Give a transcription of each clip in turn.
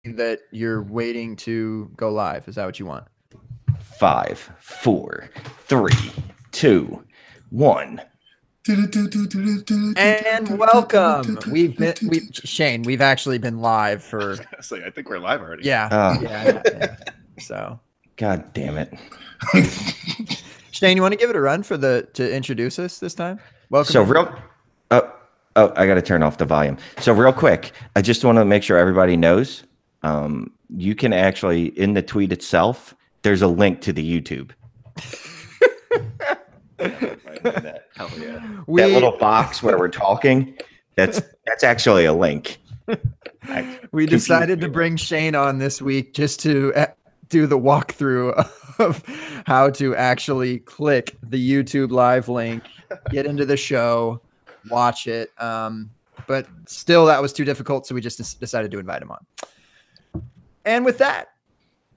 that you're waiting to go live. Is that what you want? 5, 4, 3, 2, 1. And welcome. Shane, we've actually been live for. I think we're live already. Yeah. So. God damn it. Shane, you want to give it a run to introduce us this time? Welcome. So I got to turn off the volume. So real quick, I just want to make sure everybody knows. You can actually, in the tweet itself, there's a link to the YouTube. Hell yeah. That little box where we're talking, that's actually a link. We decided to bring Shane on this week just to do the walkthrough of how to actually click the YouTube live link, get into the show, watch it. But still, that was too difficult, so we just decided to invite him on. And with that,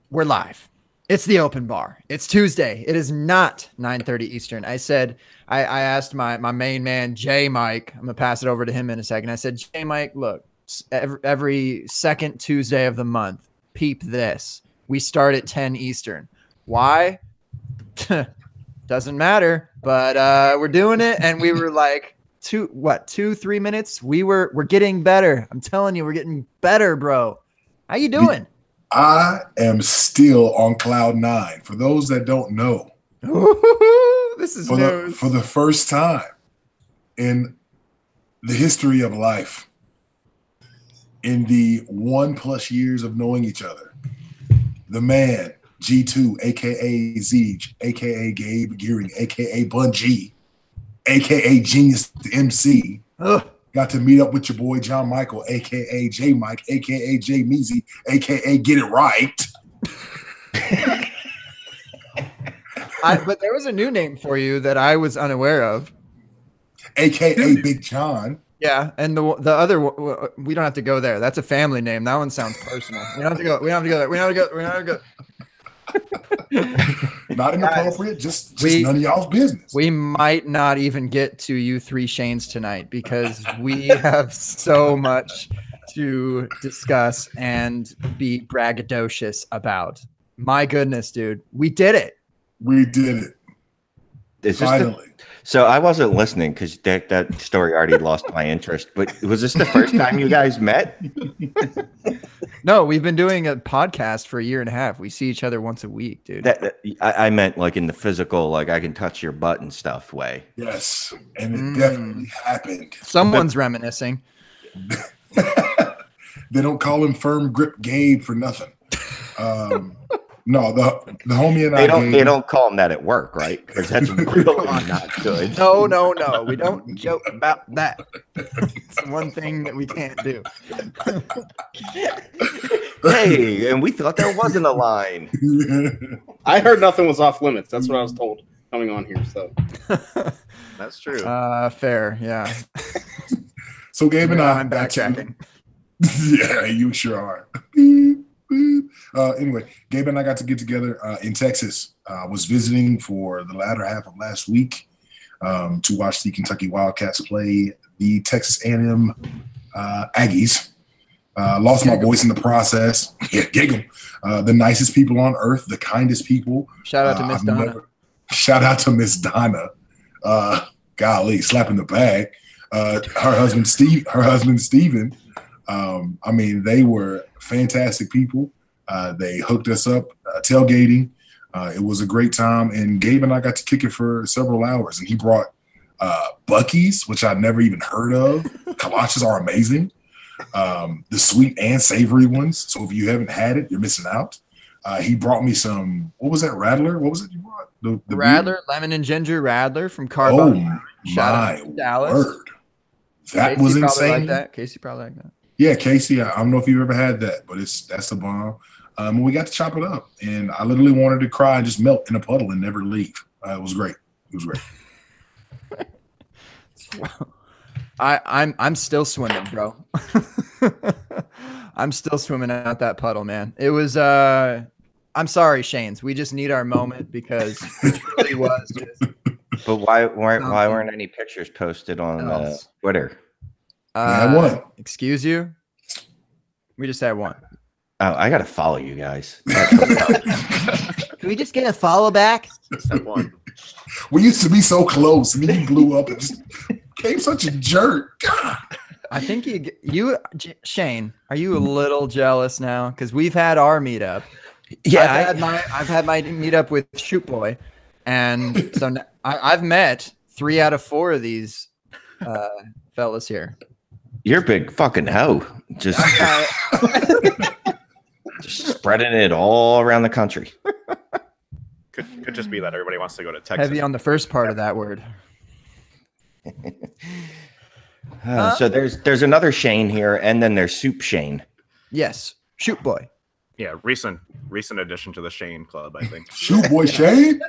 we're live. It's the open bar. It's Tuesday. It is not 9:30 Eastern. I said, I asked my main man, J Mike, I'm going to pass it over to him in a second. I said, J Mike, look, every second Tuesday of the month, peep this. We start at 10 Eastern. Why? Doesn't matter, but we're doing it. And we were like, 2-3 minutes? We're getting better. I'm telling you, we're getting better, bro. How you doing? I am still on cloud 9. For those that don't know, this is news. For the first time in the history of life, in the 1+ years of knowing each other, the man, G2, a.k.a. Zeege, a.k.a. Gabe Gearing, a.k.a. Bun G, a.k.a. Genius the MC, got to meet up with your boy John Michael, a.k.a. J Mike, a.k.a. J Meezy, a.k.a. Get It Right. But there was a new name for you that I was unaware of. A.k.a. Big John. Yeah, and the other, we don't have to go there. That's a family name. That one sounds personal. We don't have to go there. We don't have to go. Not inappropriate, just none of y'all's business. We might not even get to you three Shanes tonight because we have so much to discuss and be braggadocious about. My goodness, dude. We did it. We did it. Finally. So I wasn't listening because that story already lost my interest. But was this the first time you guys met? No, we've been doing a podcast for 1.5 years. We see each other once a week, dude. I meant like in the physical, like I can touch your butt and stuff way. Yes, and it definitely happened. Someone's reminiscing. They don't call him Firm Grip Gabe for nothing. No, the homie and they don't call him that at work, right? Because that's really not good. No. We don't joke about that. It's one thing that we can't do. Hey, and we thought there wasn't a line. I heard nothing was off limits. That's what I was told coming on here. So that's true. Fair, yeah. So Gabe and I'm backtracking. Yeah, you sure are. Anyway, Gabe and I got to get together in Texas. I was visiting for the latter half of last week to watch the Kentucky Wildcats play the Texas A&M Aggies. Lost my voice in the process. Yeah, giggle. The nicest people on earth, the kindest people. Shout out to Miss Donna. Shout out to Miss Donna. Golly, slapping the bag. Her husband Steven. I mean, they were fantastic people. They hooked us up tailgating. It was a great time, and Gabe and I got to kick it for several hours. And he brought Buc-ee's, which I'd never even heard of. Kolaches are amazing. The sweet and savory ones. So if you haven't had it, you're missing out. He brought me some. What was that, Radler? What was it you brought? The Radler, beer? lemon and ginger Radler from Carbone. Oh Shout my out to Dallas. word! That Casey was probably insane. like that. Casey probably like that. Yeah, Casey, I don't know if you've ever had that, but that's the bomb. We got to chop it up, and I literally wanted to cry and just melt in a puddle and never leave. It was great. It was great. I'm still swimming, bro. I'm still swimming out that puddle, man. It was I'm sorry, Shanes. We just need our moment because it really was just. But why weren't any pictures posted on Twitter? One. Excuse you? We just had one. Oh, I gotta follow you guys. Can we just get a follow back? Step one. We used to be so close, and then you blew up and just became such a jerk. God. I think Shane, are you a little jealous now? Because we've had our meetup. Yeah, I've had my meetup with Shoot Boy, and so I've met 3 out of 4 of these fellas here. you're a big fucking hoe. Just spreading it all around the country. Could just be that everybody wants to go to Texas. Heavy on the first part of that word. So there's another Shane here, and then there's Soup Shane. Yes, Shoot Boy. Yeah, recent addition to the Shane Club, I think. Shoot boy Shane.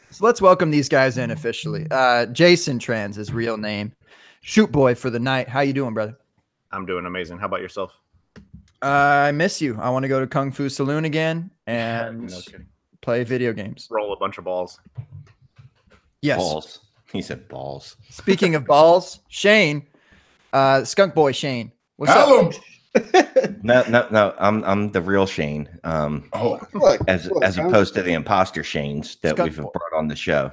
So let's welcome these guys in officially. Jason Trans, his real name. Shoot Boy for the night. How you doing, brother? I'm doing amazing. How about yourself? I miss you. I want to go to Kung Fu Saloon again and No kidding. play video games. Roll a bunch of balls. Yes. Balls. He said balls. Speaking of balls, Shane, Skunk Boy Shane. What's Hello. up? No. I'm the real Shane. Oh, As opposed to the imposter Shanes that Skunk we've Boy. brought on the show.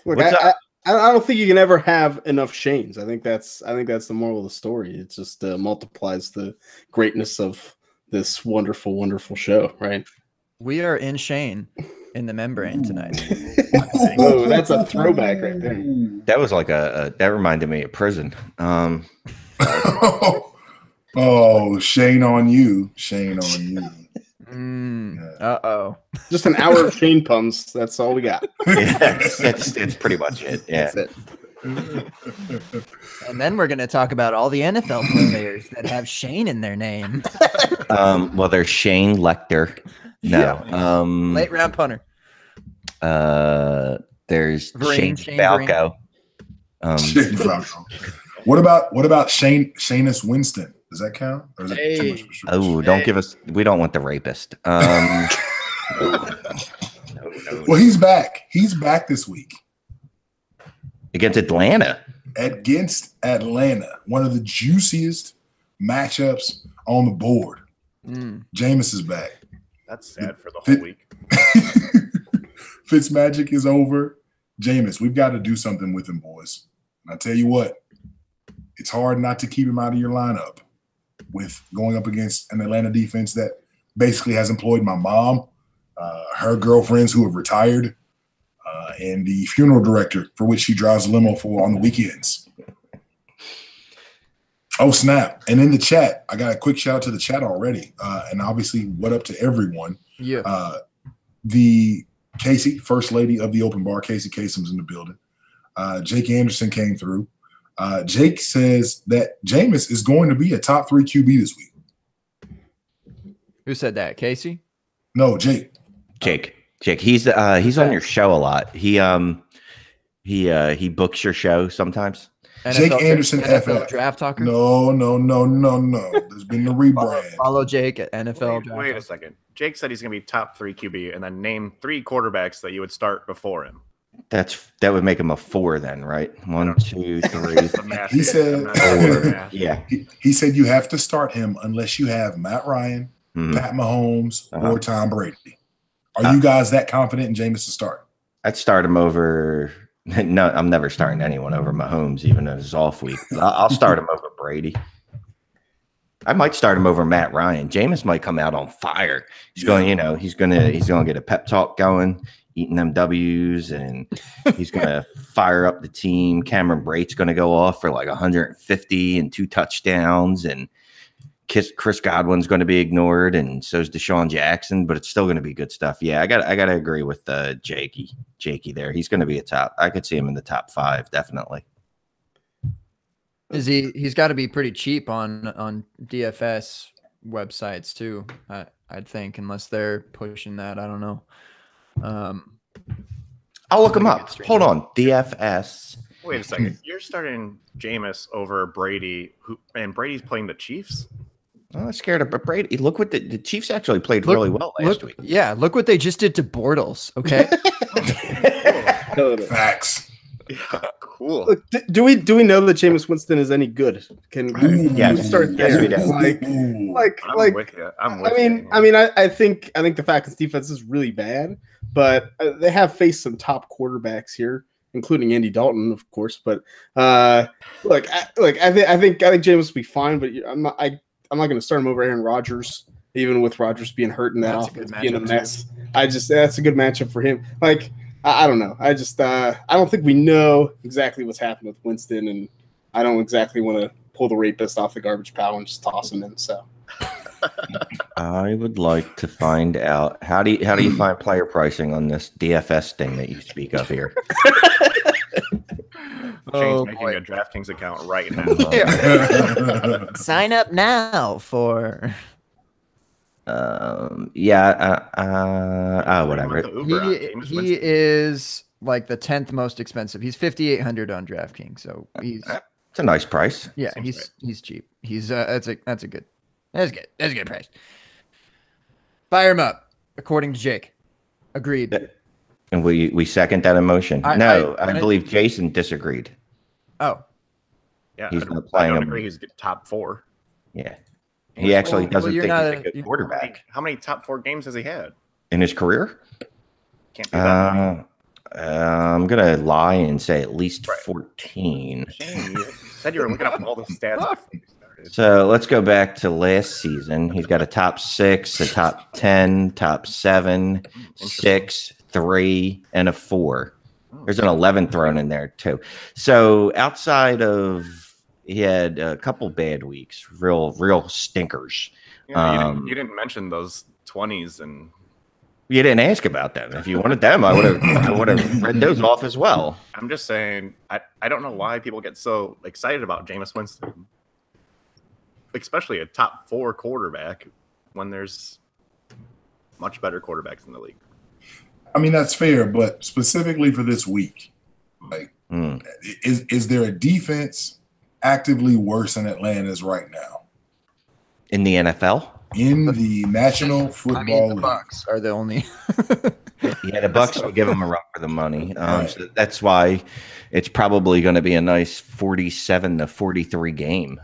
Look, What's up? I don't think you can ever have enough Shanes. I think that's the moral of the story. It just multiplies the greatness of this wonderful, wonderful show, right? We are in Shane in the membrane tonight. Whoa, that's a throwback right there. That was like that reminded me of prison. Oh, Shane on you. Shane on you. Uh-oh. Just an hour of Shane puns. That's all we got. Yeah, that's pretty much it. Yeah. That's it. And then we're going to talk about all the NFL players that have Shane in their name. Well, there's Shane Lecter. No. Late round punter. There's Shane Falco. Shane Falco. What about Shanus Winston? Does that count? Or is that too much of a stretch? Oh, don't give us. We don't want the rapist. No. Well, he's back. He's back this week Against Atlanta. against Atlanta. One of the juiciest matchups on the board. Jameis is back. That's sad for the whole week. Fitzmagic is over. Jameis, we've got to do something with him, boys. And I tell you what, it's hard not to keep him out of your lineup with going up against an Atlanta defense that basically has employed my mom, her girlfriends who have retired, and the funeral director for which she drives a limo for on the weekends. Oh, snap. And in the chat, I got a quick shout out to the chat already. And obviously, what up to everyone. Yeah. The Casey, first lady of the open bar, Casey Kasem's in the building. Jake Anderson came through. Jake says that Jameis is going to be a top 3 QB this week. Who said that? Casey? No, Jake. Jake. He's on your show a lot. He books your show sometimes. Jake Anderson, NFL FF. Draft Talker? No. There's been the rebrand. Follow Jake at NFL Draft Wait a Talker. second. Jake said he's going to be top 3 QB, and then name 3 quarterbacks that you would start before him. That would make him a 4 then, right? 1, 2, 3. The math- He said- the math. Yeah. He said you have to start him unless you have Matt Ryan, Mhm. Pat Mahomes, or Tom Brady. Are you guys that confident in Jameis to start? I'd start him over. No, I'm never starting anyone over Mahomes, even in his off week. I'll start him over Brady. I might start him over Matt Ryan. Jameis might come out on fire. He's going to get a pep talk going, eating them W's, and he's going to fire up the team. Cameron Brate's going to go off for like 150 and 2 touchdowns, and Chris Godwin's going to be ignored, and so is Deshaun Jackson, but it's still going to be good stuff. Yeah, I got to agree with Jakey there. He's going to be a top. I could see him in the top 5, definitely. Is he's got to be pretty cheap on DFS websites too, I'd think, unless they're pushing that. I don't know. I'll look him up. Hold on. DFS. Wait a second. You're starting Jameis over Brady, and Brady's playing the Chiefs? Oh, I'm scared of Brady. Look what the Chiefs actually played really well last week. Yeah, look what they just did to Bortles. Okay. Facts. Yeah, cool. Look, do we know that Jameis Winston is any good? Can we Yes. start Yes, there? we do. I'm with you. I think the Falcons defense is really bad, but they have faced some top quarterbacks here, including Andy Dalton, of course. But I think Jameis will be fine, but I'm not going to start him over Aaron Rodgers, even with Rodgers being hurt and that offense being a mess. That's a good matchup for him. Like, I don't know. I don't think we know exactly what's happened with Winston, and I don't exactly want to pull the rapist off the garbage pile and just toss him in. So I would like to find out how do you find player pricing on this DFS thing that you speak of here? Shane's making a DraftKings account right now. Sign up now for. Whatever. He is like the 10th most expensive. He's $5,800 on DraftKings, so he's. It's a nice price. Yeah, he's cheap. He's that's a good price. Fire him up, according to Jake. Agreed. And we second that emotion. I believe Jason disagreed. Oh, Yeah, He's not I playing don't him. agree. He's top 4. Yeah, he actually doesn't think he's a good How quarterback many top 4 games has he had? in his career. Can't be that many. I'm gonna lie and say at least 14. Shane, you said you were looking up all the stats before we started. So let's go back to last season. He's got a top 6, a top 10, top 7, 6, 3, and a 4. There's an 11 thrown in there too. So outside of, he had a couple bad weeks, real stinkers. Yeah, you didn't mention those 20s, and You didn't ask about them. If you wanted them, I would have read those off as well. I'm just saying, I don't know why people get so excited about Jameis Winston, especially a top 4 quarterback, when there's much better quarterbacks in the league. I mean, that's fair, but specifically for this week, like, is there a defense actively worse than Atlanta's right now In the NFL? in the National Football the League? Bucks are the only. Yeah, the Bucks will give them a run for the money. So that's why it's probably going to be a nice 47-43 game.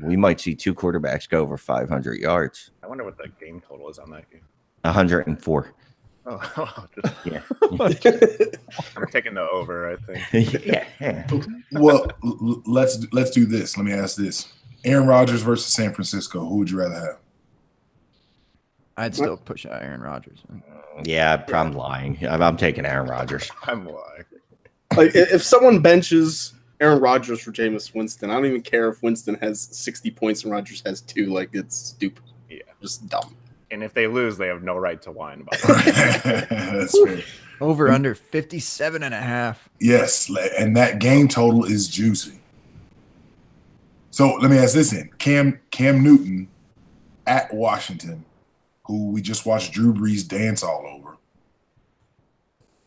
We might see 2 quarterbacks go over 500 yards. I wonder what the game total is on that game. 104. Oh, Yeah. I'm taking the over, I think. Yeah. Well, let's do this. Let me ask this: Aaron Rodgers versus San Francisco. Who would you rather have? I'd still push out Aaron Rodgers. Yeah, I'm lying. I'm taking Aaron Rodgers. I'm lying. Like, if someone benches Aaron Rodgers for Jameis Winston, I don't even care if Winston has 60 points and Rodgers has 2. Like, it's stupid. Yeah, just dumb. And if they lose, they have no right to whine about it. That's fair. Over under 57.5. Yes, and that game total is juicy. So let me ask this in: Cam Newton at Washington, who we just watched Drew Brees dance all over.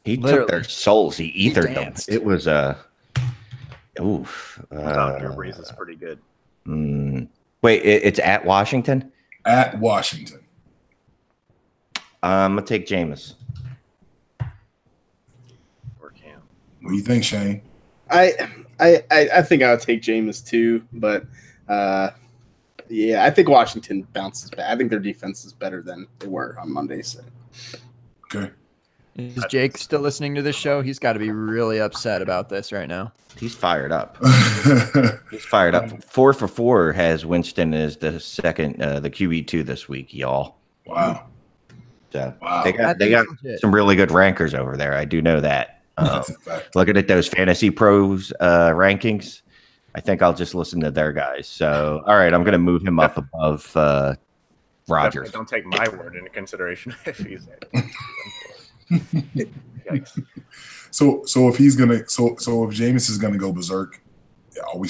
He Literally. took their souls. He ethered them. danced. It was oof. I thought Drew Brees is pretty good. Wait, it's at Washington? At Washington. I'm gonna take Jameis. Or Cam. What do you think, Shane? I think I would take Jameis too, but yeah, I think Washington bounces back. I think their defense is better than they were on Monday. So. Okay. Is Jake still listening to this show? He's got to be really upset about this right now. He's fired up. He's fired up. 4 for 4 has Winston as the second, the QB2 this week, y'all. Wow. So Wow. they got some really good rankers over there. I do know that. That's a fact. Looking at those Fantasy Pros rankings, I think I'll just listen to their guys. So, all right, I'm going to move him up above Rodgers. Definitely don't take my word into consideration if he's Yikes. So if he's gonna, so if Jameis is gonna go berserk, are we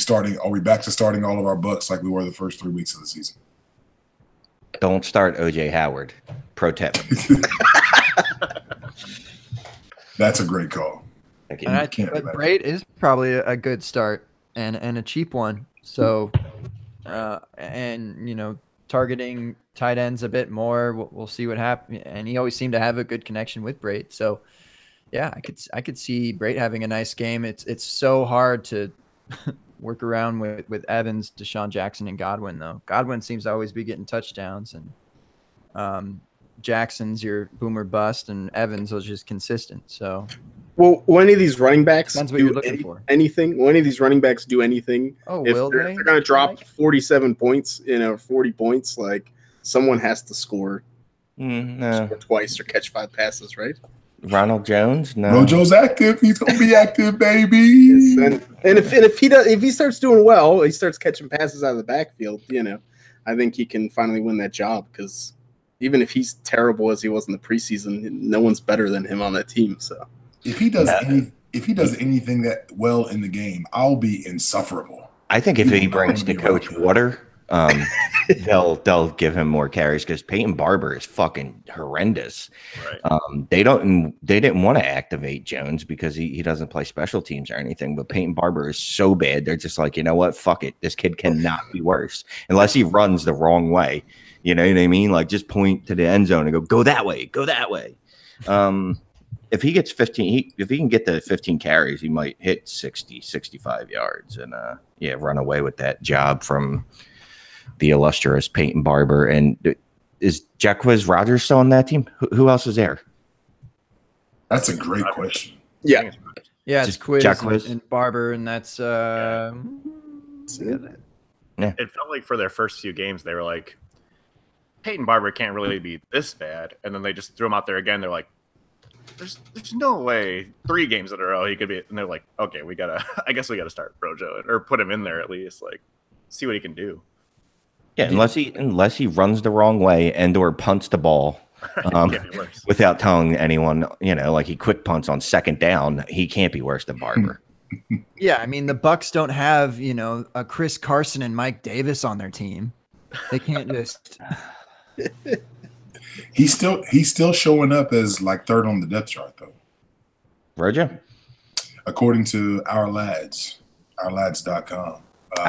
back to starting all of our Bucks like we were the first 3 weeks of the season? Don't start OJ Howard. Pro tip. That's a great call. Thank you. And can't but imagine. Braid is probably a good start and a cheap one. So, and targeting tight ends a bit more. We'll see what happens. And he always seemed to have a good connection with Braid. So, Yeah, I could see Brait having a nice game. It's so hard to work around with Evans, Deshaun Jackson, and Godwin though. Godwin seems to always be getting touchdowns, and Jackson's your boomer bust, and Evans was just consistent. So, well, will any of these running backs depends what do you're looking for. anything? Will any of these running backs do anything? Oh, If will they're, they? they're going to drop Mike? 47 points, 40 points, like someone has to score No. twice or catch 5 passes, right? Ronald Jones? No. Rojo's active. He's gonna be active, baby. Yes, and if he starts doing well, he starts catching passes out of the backfield. I think he can finally win that job because even if he's terrible as he was in the preseason, no one's better than him on that team. So If he does anything that well in the game, I'll be insufferable. I think if he brings to Coach Water, they'll give him more carries because Peyton Barber is fucking horrendous. Right. They didn't want to activate Jones because he doesn't play special teams or anything. But Peyton Barber is so bad, they're just like, you know what, fuck it, this kid cannot be worse unless he runs the wrong way. You know what I mean? Like just point to the end zone and go that way, go that way. If he gets 15, if he can get the 15 carries, he might hit 60, 65 yards and run away with that job from the illustrious Peyton Barber. And is Jacquizz Rodgers still on that team? Who else is there? That's a great question. yeah, Yeah, it's Just Quiz Jacquizz. and Barber, and that's It felt like for their first few games, they were like, Peyton Barber can't really be this bad. And then they just threw him out there again. They're like, there's no way 3 games in a row he could be. And they're like, okay, I guess we got to start Rojo or put him in there at least. Like, see what he can do. Yeah, unless he runs the wrong way and or punts the ball Can't be worse. without telling anyone, like he quick punts on second down, he can't be worse than Barber. yeah. I mean, the Bucks don't have a Chris Carson and Mike Davis on their team. They can't just. He's still showing up as like 3rd on the depth chart though, Rojo? according to ourlads.com.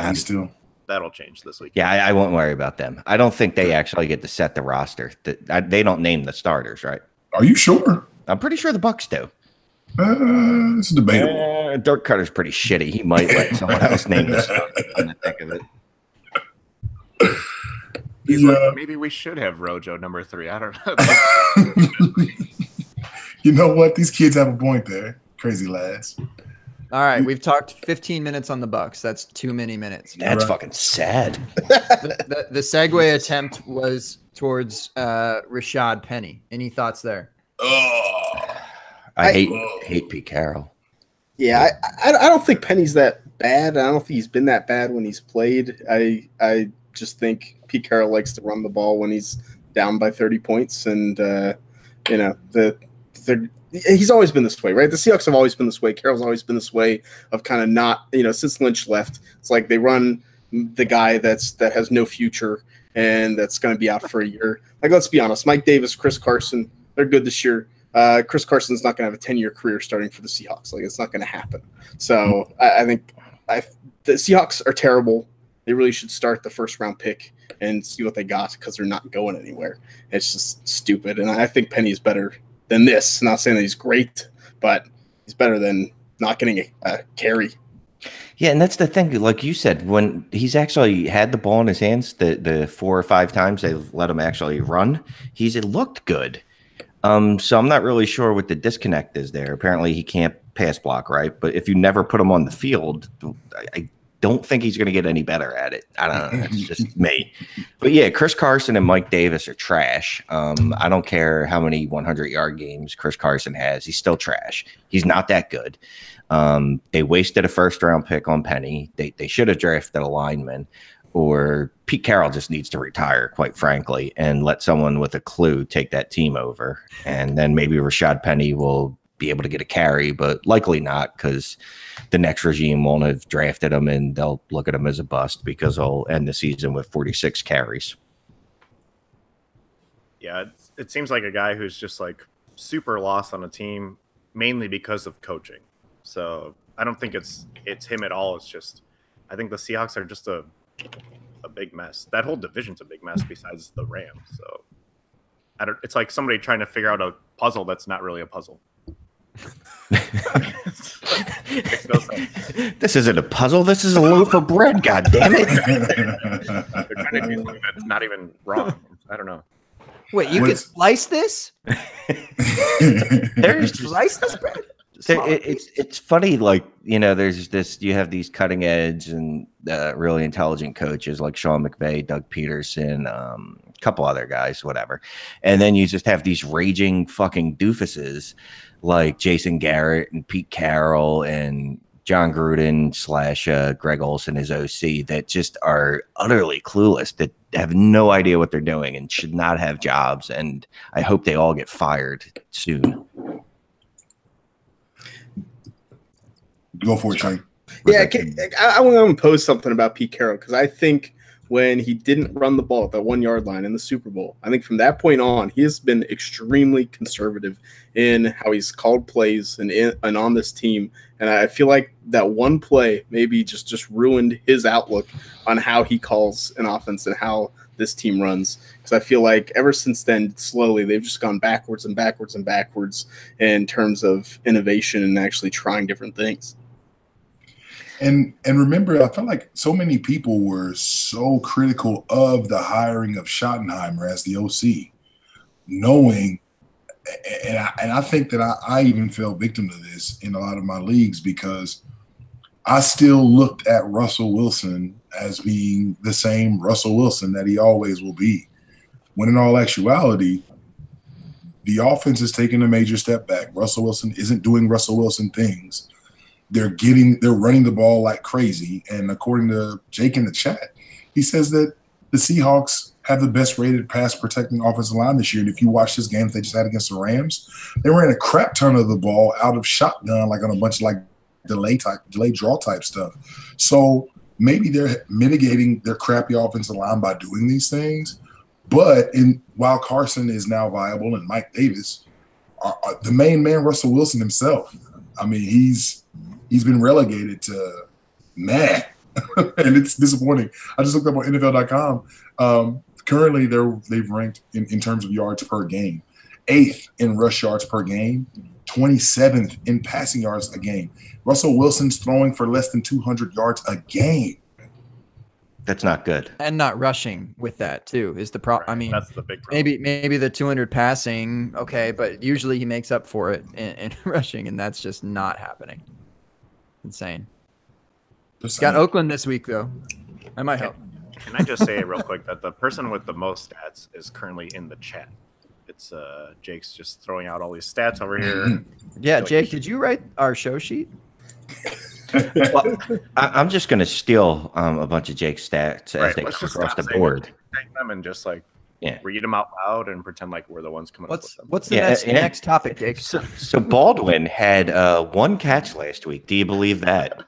He's still. That'll change this week. Yeah, I won't worry about them. I don't think they actually get to set the roster. They don't name the starters, right? Are you sure? I'm pretty sure the Bucks do. It's debatable. Dirk Cutter's pretty shitty. He might let someone else name the starters. Come to think of it. He's Yeah. like, maybe we should have Rojo number 3. I don't know. You know what? These kids have a point there. Crazy lads. All right, we've talked 15 minutes on the Bucks. That's too many minutes. That's Right. fucking sad. The segue attempt was towards Rashad Penny. Any thoughts there? Oh, I hate Pete Carroll. Yeah, I don't think Penny's that bad. I don't think he's been that bad when he's played. I just think Pete Carroll likes to run the ball when he's down by 30 points, and he's always been this way, right? The Seahawks have always been this way. Carroll's always been this way of kind of not, since Lynch left. It's like they run the guy that has no future and that's going to be out for a year. Like, let's be honest, Mike Davis, Chris Carson, they're good this year. Chris Carson's not going to have a 10-year career starting for the Seahawks. Like, it's not going to happen. So I think the Seahawks are terrible. They really should start the first-round pick and see what they got because they're not going anywhere. It's just stupid. And I think Penny's better than this. Not saying that he's great, but he's better than not getting a carry. Yeah, and that's the thing. Like you said, when he's actually had the ball in his hands, the 4 or 5 times they've let him actually run, it looked good. So I'm not really sure what the disconnect is there. Apparently he can't pass block, right? But if you never put him on the field, I don't think he's going to get any better at it. I don't know. It's just me. But yeah, Chris Carson and Mike Davis are trash. I don't care how many 100-yard games Chris Carson has. He's still trash. He's not that good. They wasted a first-round pick on Penny. They should have drafted a lineman, or Pete Carroll just needs to retire, quite frankly, and let someone with a clue take that team over. And then maybe Rashad Penny will be able to get a carry, but likely not, because the next regime won't have drafted him and they'll look at him as a bust because he'll end the season with 46 carries. Yeah, it seems like a guy who's just like super lost on a team, mainly because of coaching. So I don't think it's him at all. It's just, I think the Seahawks are just a big mess. That whole division's a big mess besides the Rams. So it's like somebody trying to figure out a puzzle that's not really a puzzle. Makes no sense. This isn't a puzzle. This is a loaf of bread. God damn it! They're trying to do something that's not even wrong. I don't know. Wait, you could slice this? There's Slice this bread? it's funny, like, you know, there's this, you have these cutting edge and really intelligent coaches like Sean McVay, Doug Peterson, a couple other guys, whatever, and then you just have these raging fucking doofuses like Jason Garrett and Pete Carroll and John Gruden / Greg Olson, his OC, that just are utterly clueless, that have no idea what they're doing and should not have jobs, and I hope they all get fired soon. Go for it, Shane. Yeah, I want to post something about Pete Carroll, because I think when he didn't run the ball at the 1 yard line in the Super Bowl, I think from that point on, he has been extremely conservative in how he's called plays and on this team. And I feel like that one play maybe just ruined his outlook on how he calls an offense and how this team runs. Because I feel like ever since then, slowly, they've just gone backwards and backwards and backwards in terms of innovation and actually trying different things. And remember, I felt like so many people were so critical of the hiring of Schottenheimer as the OC, knowing, and I think that I even fell victim to this in a lot of my leagues, because I still looked at Russell Wilson as being the same Russell Wilson that he always will be, when in all actuality, the offense is taking a major step back. Russell Wilson isn't doing Russell Wilson things. They're running the ball like crazy. And according to Jake in the chat, he says that the Seahawks have the best rated pass protecting offensive line this year. And if you watch this game they just had against the Rams, they ran a crap ton of the ball out of shotgun, like on a bunch of like delay draw type stuff. So maybe they're mitigating their crappy offensive line by doing these things. But while Carson is now viable and Mike Davis, the main man, Russell Wilson himself, I mean, he's been relegated to meh, and it's disappointing. I just looked up on NFL.com. Currently, they've ranked in terms of yards per game, 8th in rush yards per game, 27th in passing yards a game. Russell Wilson's throwing for less than 200 yards a game. That's not good. And not rushing with that too is the problem. Right, I mean, that's the big problem. maybe the 200 passing, okay, but usually he makes up for it in rushing, and that's just not happening. Insane. Got Oakland this week though. That might help. Can I just say real quick that the person with the most stats is currently in the chat? It's Jake's just throwing out all these stats over here. Yeah, Jake, did you write our show sheet? Well, I'm just going to steal a bunch of Jake's stats as they come across the board. Take them and just Yeah. read them out loud and pretend like we're the ones coming up with them. What's the next topic, Jake? So Baldwin had 1 catch last week. Do you believe that?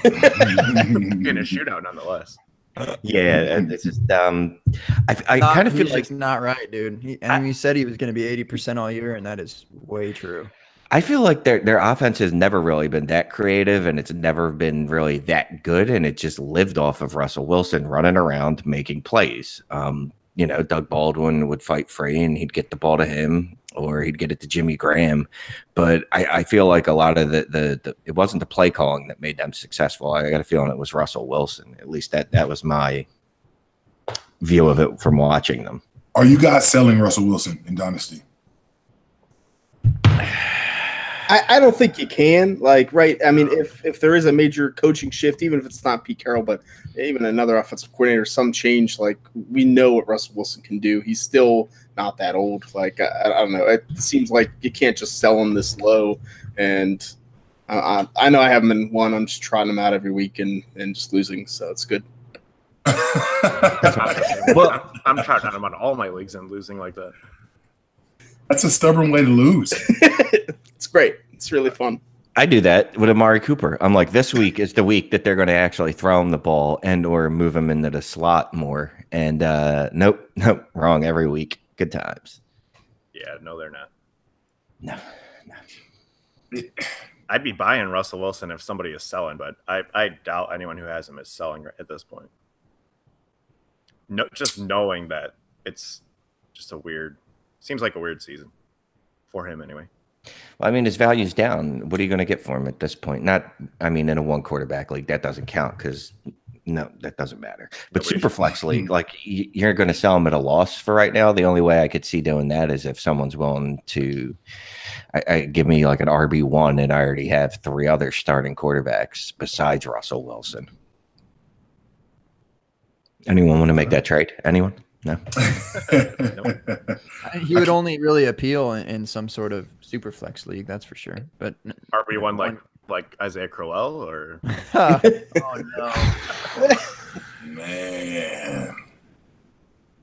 In a shootout, nonetheless. Yeah, it's just I kind of feel like not right, dude. He said he was going to be 80% all year, and that is way true. I feel like their offense has never really been that creative, and it's never been really that good, and it just lived off of Russell Wilson running around making plays. You know, Doug Baldwin would fight free, and he'd get the ball to him, or he'd get it to Jimmy Graham. But I feel like a lot of the it wasn't the play calling that made them successful. I got a feeling it was Russell Wilson. At least that was my view of it from watching them. Are you guys selling Russell Wilson in Dynasty? I don't think you can. Right. I mean, if there is a major coaching shift, even if it's not Pete Carroll, but even another offensive coordinator, some change, we know what Russell Wilson can do. He's still not that old. I don't know. It seems like you can't just sell him this low. And I know I have him in one. I'm just trying him out every week and just losing. So it's good. Well, I'm trying him on all my leagues and losing like that. That's a stubborn way to lose. It's great. It's really fun. I do that with Amari Cooper. I'm like, this week is the week that they're going to actually throw him the ball and or move him into the slot more. And nope, wrong every week. Good times. Yeah, no, they're not. No. I'd be buying Russell Wilson if somebody is selling, but I doubt anyone who has him is selling at this point. No, just knowing that it's just seems like a weird season for him anyway. Well, I mean, his value's down. What are you going to get for him at this point? I mean, in a one quarterback league, that doesn't count because no, that doesn't matter. But super flex league, like you're going to sell him at a loss for right now. The only way I could see doing that is if someone's willing to give me like an RB1 and I already have 3 other starting quarterbacks besides Russell Wilson. Anyone want to make that trade? Anyone? No. He would only really appeal in some sort of super flex league, that's for sure. But RB1 like Isaiah Crowell or oh no, Man.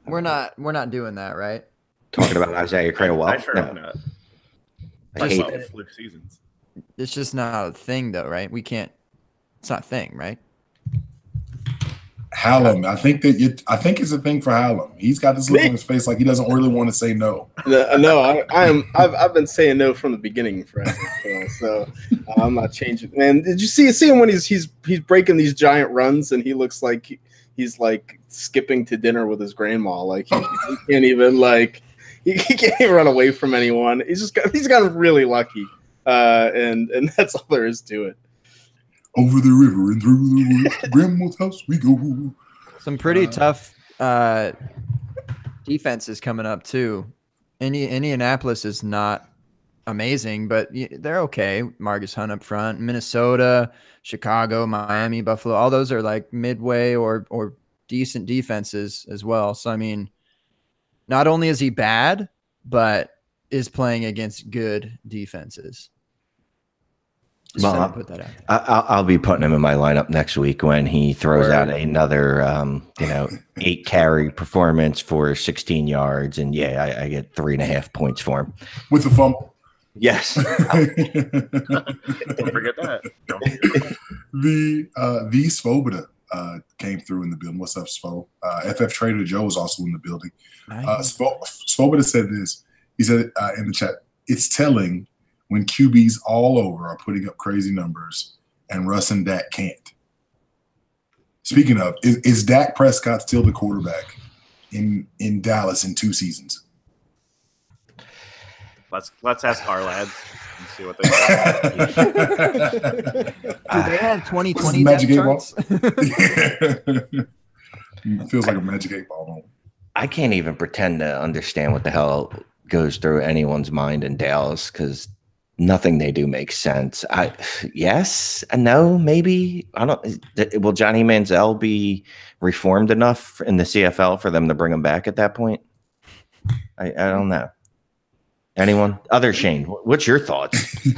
we're not doing that, right? Talking about Isaiah Crowell. I sure No. hope not. I hate First it. off, fluke seasons. It's just not a thing, though, right? We can't. It's not a thing, right? Hallam, I think it's a thing for Hallam. He's got this look on his face like he doesn't really want to say no. No, I've been saying no from the beginning, Fred. So I'm not changing. Man, did you see him when he's breaking these giant runs and he looks like he's like skipping to dinner with his grandma? Like he can't even he can't even run away from anyone. He's gotten really lucky, and that's all there is to it. Over the river and through the woods, grandma's house we go. Some pretty tough defenses coming up too. Indianapolis is not amazing, but they're okay. Marcus Hunt up front, Minnesota, Chicago, Miami, Buffalo, all those are like midway or decent defenses as well. So I mean, not only is he bad, but is playing against good defenses. Just Well, put that out. I'll be putting him in my lineup next week when he throws out another, 8 carry performance for 16 yards, and I get 3.5 points for him With the fumble. Yes. Don't forget that. Don't forget that. The Svoboda came through in the building. What's up, Svo? FF Trader Joe is also in the building. Nice. Svoboda said this. He said in the chat, it's telling when QBs all over are putting up crazy numbers and Russ and Dak can't. Speaking of, is Dak Prescott still the quarterback in Dallas in 2 seasons? Let's ask our lads and see what they say. Do they have 2020 Magic 8 ball? charts? Feels like a Magic 8 ball moment. I can't even pretend to understand what the hell goes through anyone's mind in Dallas because nothing they do makes sense. Yes and no, maybe. I don't. Will Johnny Manziel be reformed enough in the CFL for them to bring him back at that point? I don't know. Anyone? Other Shane, what's your thoughts?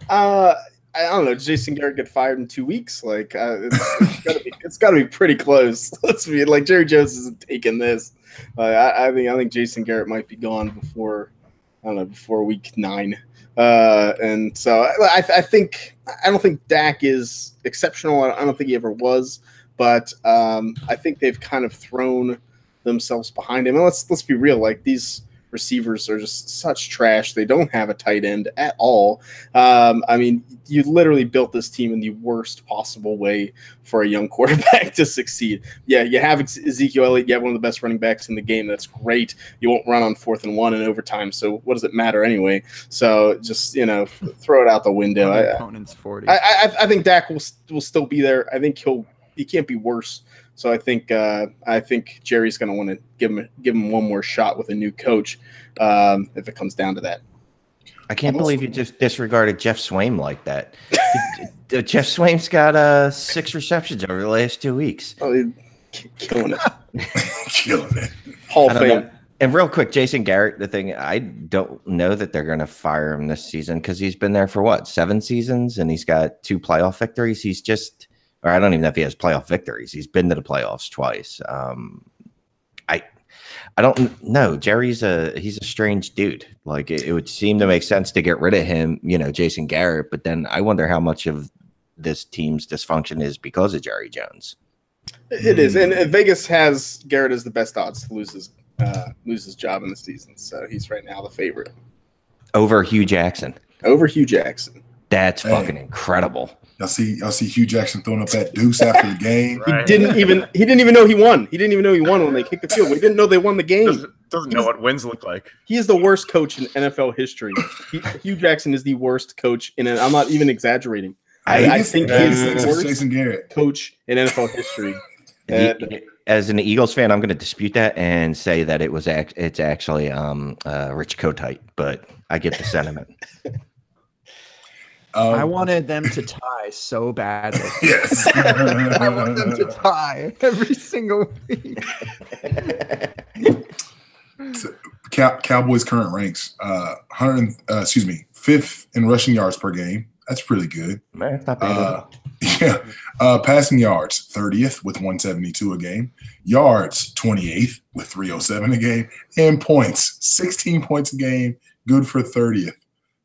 I don't know. Jason Garrett get fired in 2 weeks. Like it's got to be pretty close. Let's be like Jerry Jones isn't taking this. I think Jason Garrett might be gone before week 9. And so I don't think Dak is exceptional. I don't think he ever was, but I think they've kind of thrown themselves behind him. And let's be real. Like these receivers are just such trash. They don't have a tight end at all. I mean, you literally built this team in the worst possible way for a young quarterback to succeed. Yeah, you have Ezekiel Elliott. You have one of the best running backs in the game. That's great. You won't run on 4th and 1 in overtime. So what does it matter anyway? So just, throw it out the window. Opponent's 40. I think Dak will still be there. I think he can't be worse. So I think Jerry's going to want to give him one more shot with a new coach if it comes down to that. I can't believe you just disregarded Jeff Swaim like that. Jeff Swaim's got 6 receptions over the last 2 weeks. Oh, killing it. Killing it. Hall of Fame. And real quick, Jason Garrett, the thing, I don't know that they're going to fire him this season because he's been there for 7 seasons and he's got 2 playoff victories. He's just, or I don't even know if he has playoff victories. He's been to the playoffs twice. I don't know. Jerry's he's a strange dude. Like it would seem to make sense to get rid of him, Jason Garrett. But then I wonder how much of this team's dysfunction is because of Jerry Jones. It is, and Vegas has Garrett as the best odds to lose his job in the season. So he's right now the favorite Over Hugh Jackson. over Hugh Jackson. That's fucking incredible. Y'all see Hugh Jackson throwing up that deuce after the game. Right. He didn't even know he won. He didn't even know he won when they kicked the field goal. He didn't know they won the game. Doesn't know what wins look like. He is the worst coach in NFL history. Hugh Jackson is the worst coach I'm not even exaggerating. I think he's the worst Jason Garrett coach in NFL history. As an Eagles fan, I'm going to dispute that and say that it's actually Rich Kotite, but I get the sentiment. I wanted them to tie so badly. Yes. I want them to tie every single week. So, Cowboys current ranks 5th in rushing yards per game. That's pretty good. Man, it's not bad at all. Yeah. Passing yards 30th with 172 a game. Yards 28th with 307 a game. And points 16 points a game. Good for 30th.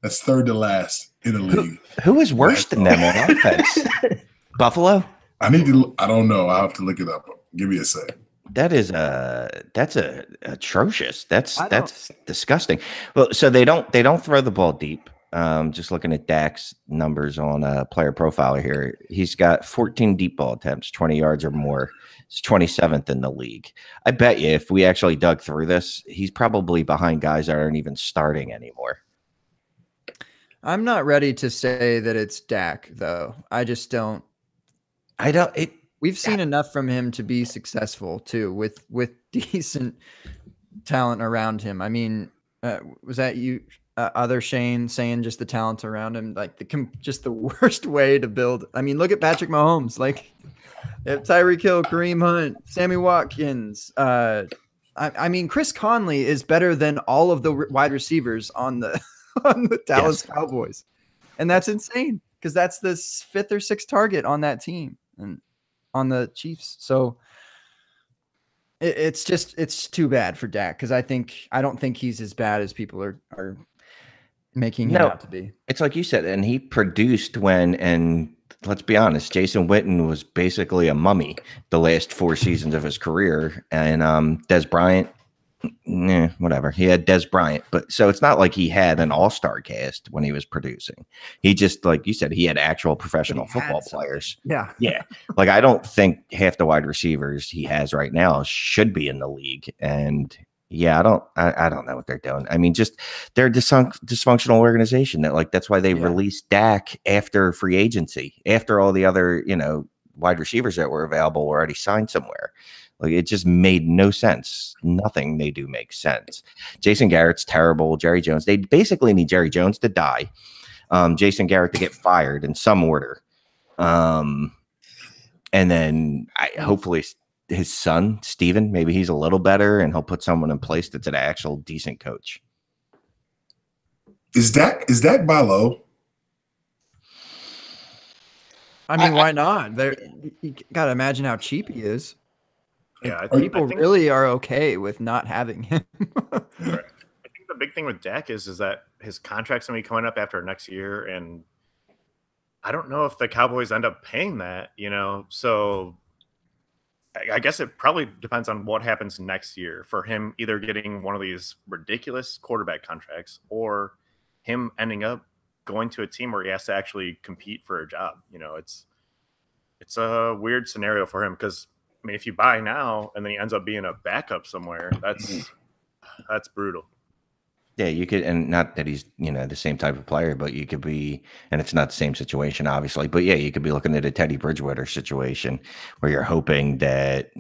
That's third to last in the league. Who is worse than them on offense? Buffalo? I don't know. I'll have to look it up. Give me a sec. That's atrocious. That's disgusting. Well, so they don't throw the ball deep. Just looking at Dak's numbers on a player profiler here, he's got 14 deep ball attempts, 20 yards or more. It's 27th in the league. I bet you if we actually dug through this, he's probably behind guys that aren't even starting anymore. I'm not ready to say that it's Dak, though. I just don't. We've seen enough from him to be successful too, with decent talent around him. I mean, was that you? Other Shane saying just the talent around him, like just the worst way to build. I mean, look at Patrick Mahomes. Like, Tyreek Hill, Kareem Hunt, Sammy Watkins. I mean, Chris Conley is better than all of the wide receivers on the Dallas Cowboys, and that's insane because that's the 5th or 6th target on that team and on the Chiefs. So it's too bad for Dak because I don't think he's as bad as people are making him out to be. It's like you said, and he produced and let's be honest, Jason Witten was basically a mummy the last 4 seasons of his career, and Dez Bryant, whatever. He had Dez Bryant, but so it's not like he had an all-star cast when he was producing. He just, like you said, he had actual professional football players. Yeah. Like I don't think half the wide receivers he has right now should be in the league, and I don't know what they're doing. I mean, just they're a dysfunctional organization that's why they released Dak after free agency, after all the other, wide receivers that were available already signed somewhere. Like it just made no sense. Nothing they do makes sense. Jason Garrett's terrible. Jerry Jones. They basically need Jerry Jones to die. Jason Garrett to get fired in some order. And then hopefully his son, Steven, maybe he's a little better and he'll put someone in place that's an actual decent coach. Is Dak by low? I mean, why not? You got to imagine how cheap he is. Yeah, people really are okay with not having him. I think the big thing with Dak is that his contract's going to be coming up after next year, and I don't know if the Cowboys end up paying that, so I guess it probably depends on what happens next year for him either getting one of these ridiculous quarterback contracts or him ending up going to a team where he has to actually compete for a job. It's a weird scenario for him because, I mean, if you buy now and then he ends up being a backup somewhere, that's brutal. Yeah, you could, and not that he's, the same type of player, but you could be, and it's not the same situation, obviously, but yeah, you could be looking at a Teddy Bridgewater situation where you're hoping that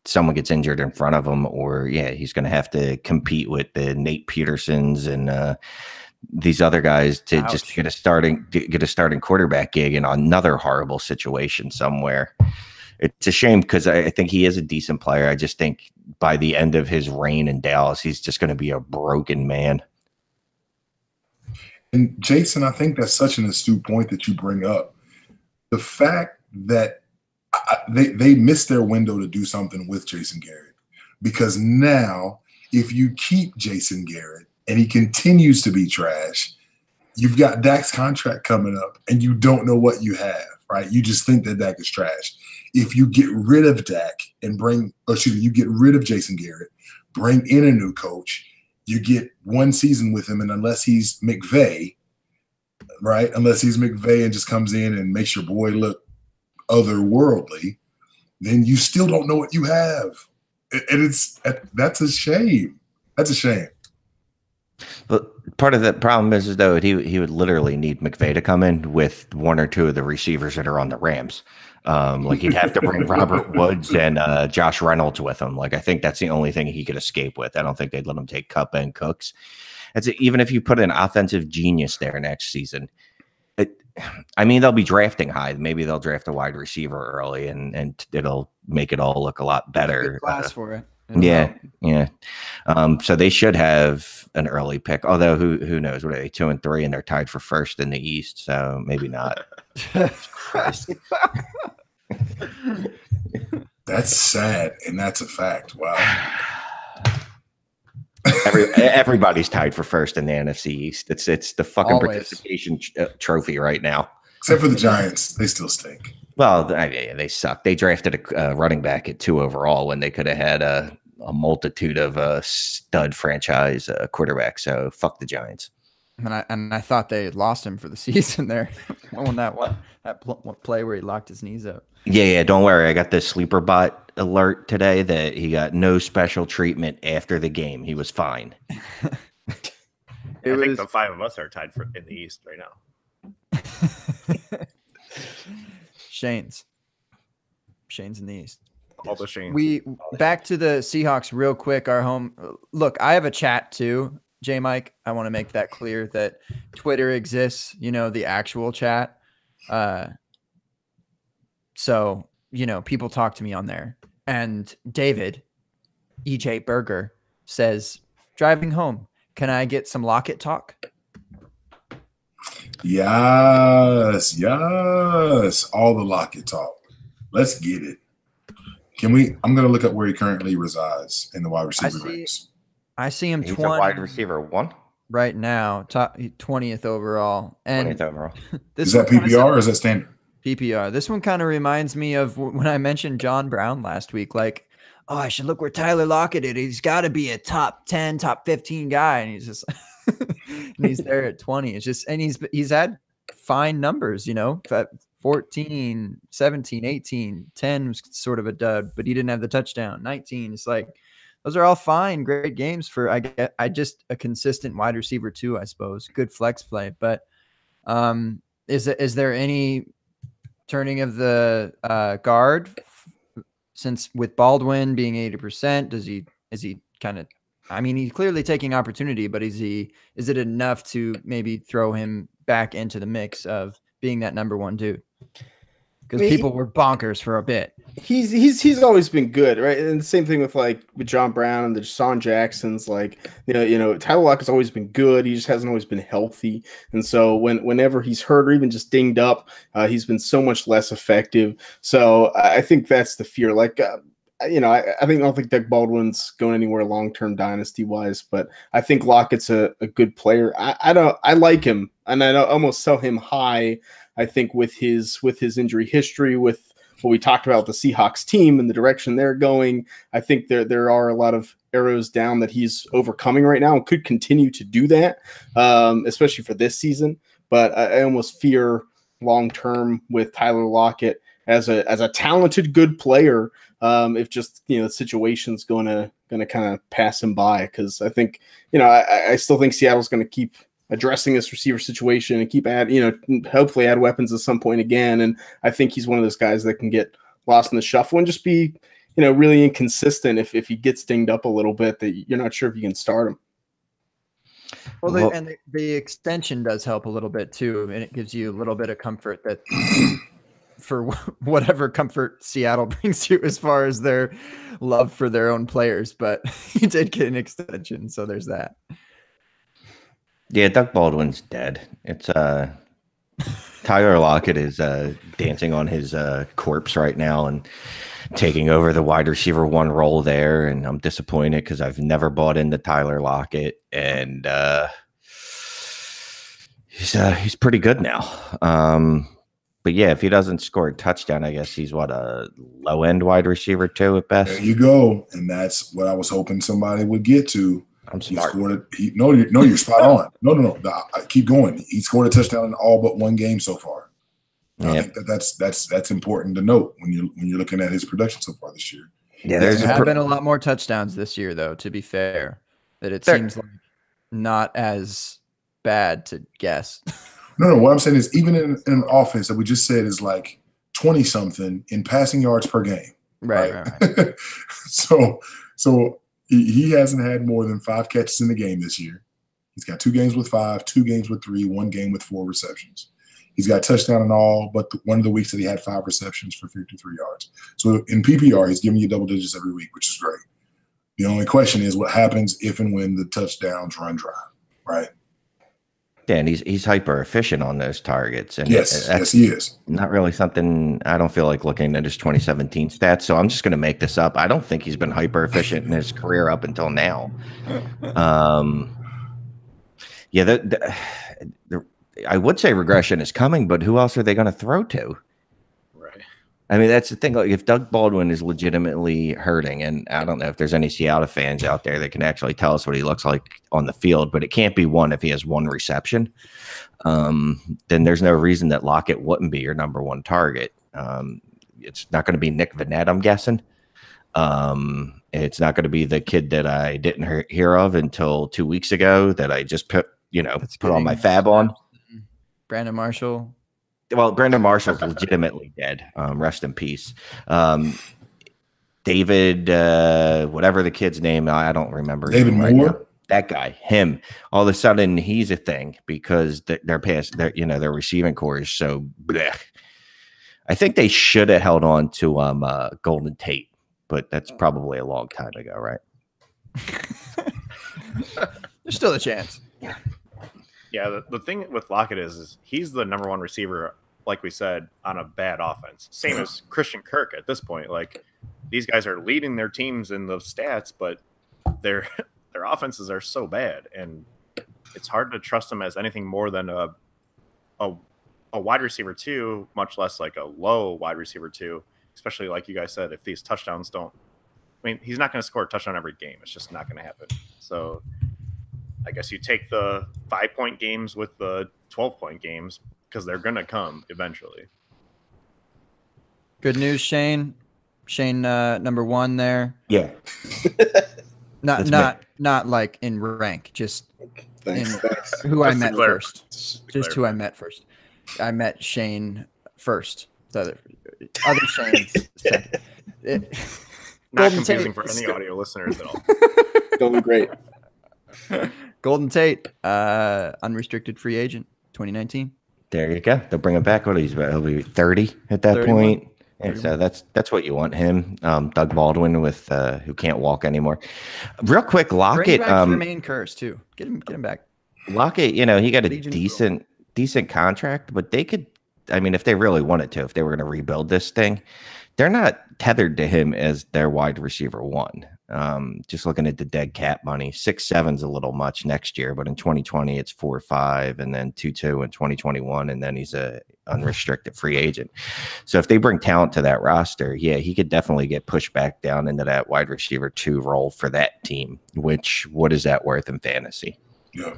someone gets injured in front of him, or he's going to have to compete with the Nate Petersons and these other guys to just get a starting quarterback gig in another horrible situation somewhere. It's a shame because I think he is a decent player. I just think by the end of his reign in Dallas, he's just going to be a broken man. And Jason, I think that's such an astute point that you bring up. The fact that they missed their window to do something with Jason Garrett, because now if you keep Jason Garrett and he continues to be trash, you've got Dak's contract coming up and you don't know what you have, right? You just think that Dak is trash. If you get rid of Dak and you get rid of Jason Garrett, bring in a new coach, you get one season with him, and unless he's McVay, right? Unless he's McVay and just comes in and makes your boy look otherworldly, then you still don't know what you have. And that's a shame. That's a shame. But part of the problem is though he would literally need McVay to come in with one or two of the receivers that are on the Rams. Like he'd have to bring Robert Woods and Josh Reynolds with him. Like I think that's the only thing he could escape with. I don't think they'd let him take Kupp and Cooks. Even if you put an offensive genius there next season, I mean they'll be drafting high. Maybe they'll draft a wide receiver early, and it'll make it all look a lot better. Good class for it. Yeah. So they should have an early pick. Although who knows? What are they, 2 and 3, and they're tied for first in the East? So maybe not. That's sad, and that's a fact. Wow. Everybody's tied for first in the NFC East. It's the fucking Always. participation trophy right now. Except for the Giants, they still stink. Well, they suck. They drafted a running back at 2 overall when they could have had a multitude of stud franchise quarterbacks. So fuck the Giants. And I thought they had lost him for the season there. On that play where he locked his knees up. Yeah. Don't worry. I got the sleeper bot alert today that he got no special treatment after the game. He was fine. I think the 5 of us are tied in the East right now. Shane's in the East. All the Shanes. We back to the Seahawks real quick. Our home. Look, I have a chat too, J Mike. I want to make that clear that Twitter exists. The actual chat. So people talk to me on there. And David, EJ Berger, says, driving home, can I get some Lockett talk? Yes. All the Lockett talk. Let's get it. Can we? I'm going to look up where he currently resides in the wide receiver ranks. I see him He's 20 a wide receiver 1 right now, top 20th overall. And 20th overall. Is that PPR or is that standard? PPR. This one kind of reminds me of when I mentioned John Brown last week. Like, oh, I should look where Tyler Lockett is. He's got to be a top 10, top 15 guy, and he's just and he's there at 20. It's just, and he's had fine numbers, 14, 17, 18, 10 was sort of a dud, but he didn't have the touchdown. 19, it's like those are all fine, great games for I just a consistent wide receiver too, I suppose. Good flex play, but is there any turning of the guard since with Baldwin being 80%? Is he kind of? I mean, he's clearly taking opportunity, but is it enough to maybe throw him back into the mix of being that number 1 dude? Because people were bonkers for a bit. He's always been good, right? And the same thing with John Brown and the Deshaun Jacksons. Tyler Lockett's always been good. He just hasn't always been healthy, and so whenever he's hurt or even just dinged up, he's been so much less effective. So I think that's the fear. I don't think Doug Baldwin's going anywhere long-term dynasty wise, but I think Lockett's a good player. I like him, and I almost sell him high. I think with his injury history, with what we talked about with the Seahawks team and the direction they're going, I think there are a lot of arrows down that he's overcoming right now and could continue to do that, especially for this season. But I almost fear long-term with Tyler Lockett as a talented, good player. If just the situation's gonna kind of pass him by, because I think I still think Seattle's going to keep addressing this receiver situation and keep hopefully add weapons at some point again. And I think he's one of those guys that can get lost in the shuffle and just be really inconsistent if he gets dinged up a little bit, that you're not sure if you can start him. Well, the extension does help a little bit too, and it gives you a little bit of comfort that. For whatever comfort Seattle brings you as far as their love for their own players, but he did get an extension, so there's that. Yeah, Doug Baldwin's dead. It's Tyler Lockett is dancing on his corpse right now and taking over the wide receiver 1 role there, and I'm disappointed because I've never bought into Tyler Lockett, and he's pretty good now. But yeah, if he doesn't score a touchdown, I guess he's a low-end wide receiver 2 at best. There you go. And that's what I was hoping somebody would get to. I'm He smart. scored it. No, you're spot on. No. Keep going. He scored a touchdown in all but one game so far. Yeah. I think that's important to note when you're looking at his production so far this year. Yeah, There there's have been a lot more touchdowns this year, though, to be fair, that it seems like not as bad to guess. No. What I'm saying is even in an offense that we just said is like 20-something in passing yards per game. Right. So he hasn't had more than 5 catches in the game this year. He's got 2 games with 5, 2 games with 3, 1 game with 4 receptions. He's got a touchdown in all, but one of the weeks that he had 5 receptions for 53 yards. So in PPR, he's giving you double digits every week, which is great. The only question is what happens if and when the touchdowns run dry, right? Yeah, and he's hyper efficient on those targets. And yes, he is. Not really something I don't feel like looking at his 2017 stats. So I'm just going to make this up. I don't think he's been hyper efficient in his career up until now. Yeah, I would say regression is coming, but who else are they going to throw to? Right. I mean, that's the thing. Like, if Doug Baldwin is legitimately hurting, and I don't know if there's any Seattle fans out there that can actually tell us what he looks like on the field, but it can't be one if he has 1 reception. Then there's no reason that Lockett wouldn't be your number 1 target. It's not going to be Nick Vannett, I'm guessing. It's not going to be the kid that I didn't hear of until 2 weeks ago that I just put on my fab on. Brandon Marshall. Well, Brandon Marshall's legitimately dead. Rest in peace. David, whatever the kid's name, I don't remember. David Moore. That guy, him. All of a sudden, he's a thing because their receiving core is so blech. I think they should have held on to Golden Tate, but that's probably a long time ago, right? There's still a chance. Yeah, the thing with Lockett is he's the number 1 receiver, like we said, on a bad offense. Same as Christian Kirk at this point. Like, these guys are leading their teams in the stats, but their offenses are so bad, and it's hard to trust them as anything more than a wide receiver 2, much less like a low wide receiver 2, especially like you guys said, if these touchdowns don't – I mean, he's not going to score a touchdown every game. It's just not going to happen. So – I guess you take the 5-point games with the 12-point games because they're going to come eventually. Good news, Shane. Shane, number 1 there. Yeah. Not like in rank, just Thanks. who I met first. Just who I met first. I met Shane first. The other Shane second. Not confusing for any audio listeners at all. Going great. Golden Tate, unrestricted free agent, 2019. There you go. They'll bring him back. He'll be 30 at that 31. Point. And so that's what you want him. Doug Baldwin with who can't walk anymore. Real quick, Lockett. Jermaine Kearse too. Get him back. Lockett, he got a decent contract, but they could. I mean, if they really wanted to, if they were going to rebuild this thing, they're not tethered to him as their wide receiver 1. Just looking at the dead cap money, 6.7's a little much next year, but in 2020 it's 4.5, and then 2.2 in 2021, and then he's a unrestricted free agent. So if they bring talent to that roster, yeah, he could definitely get pushed back down into that wide receiver 2 role for that team. Which, what is that worth in fantasy? Yeah,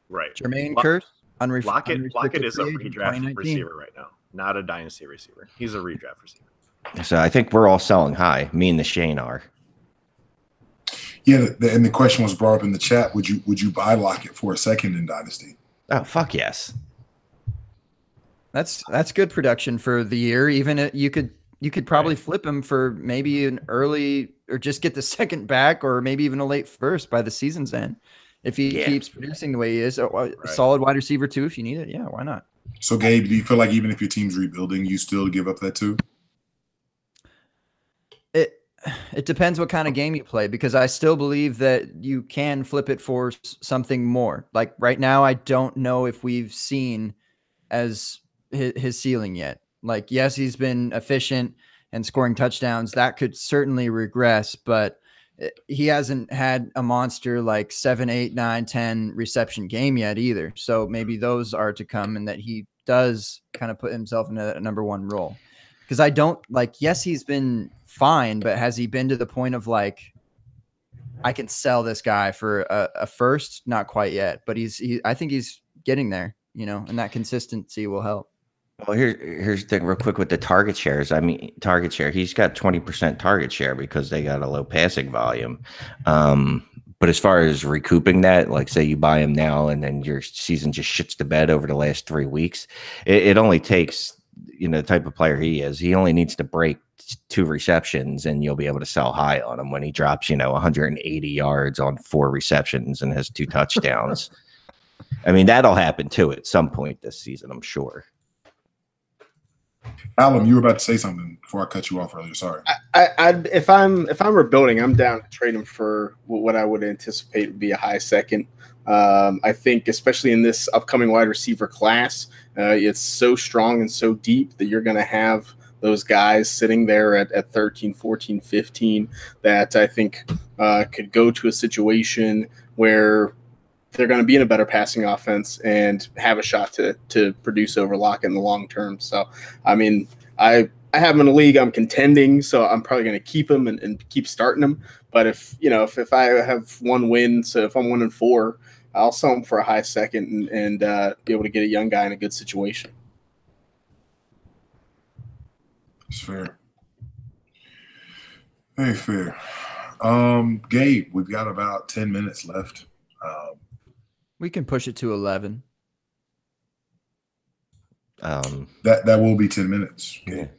right. Jermaine Kearse, Lockett is a redraft receiver right now, not a dynasty receiver. He's a redraft receiver. So I think we're all selling high. Me and the Shane are. Yeah, and the question was brought up in the chat. Would you buy Lockett for a second in Dynasty? Oh, fuck yes. That's good production for the year. Even you could probably flip him for maybe an early or just get the second back or maybe even a late first by the season's end. If he keeps producing the way he is, a solid wide receiver 2 if you need it. Yeah, why not? So, Gabe, do you feel like even if your team's rebuilding, you still give up that 2? It depends what kind of game you play, because I still believe that you can flip it for something more. Like right now, I don't know if we've seen as his ceiling yet. Like, yes, he's been efficient and scoring touchdowns. That could certainly regress, but he hasn't had a monster like 7, 8, 9, 10 reception game yet either. So maybe those are to come, and that he does kind of put himself in a number 1 role. Because I don't like, yes, he's been fine, but has he been to the point of like, I can sell this guy for a first. Not quite yet, but I think he's getting there. And that consistency will help. Well, here's the thing real quick with the target shares. I mean, target share, he's got 20% target share because they got a low passing volume. But as far as recouping that, like say you buy him now and then your season just shits to bed over the last 3 weeks, it only takes, the type of player he is. He only needs to break 2 receptions and you'll be able to sell high on him when he drops, 180 yards on 4 receptions and has 2 touchdowns. I mean, that'll happen too at some point this season, I'm sure. Alan, you were about to say something before I cut you off earlier. Sorry. If I'm rebuilding, I'm down to trade him for what I would anticipate would be a high second. I think, especially in this upcoming wide receiver class, it's so strong and so deep that you're going to have those guys sitting there at 13, 14, 15 that I think could go to a situation where they're going to be in a better passing offense and have a shot to produce over Lockett in the long term. So, I mean, I have him in a league. I'm contending, so I'm probably going to keep him and keep starting him. But if I have 1 win, so if I'm 1-4, I'll sell him for a high second and be able to get a young guy in a good situation. It's fair. Very fair. Gabe, we've got about 10 minutes left. We can push it to 11. That will be 10 minutes. Okay.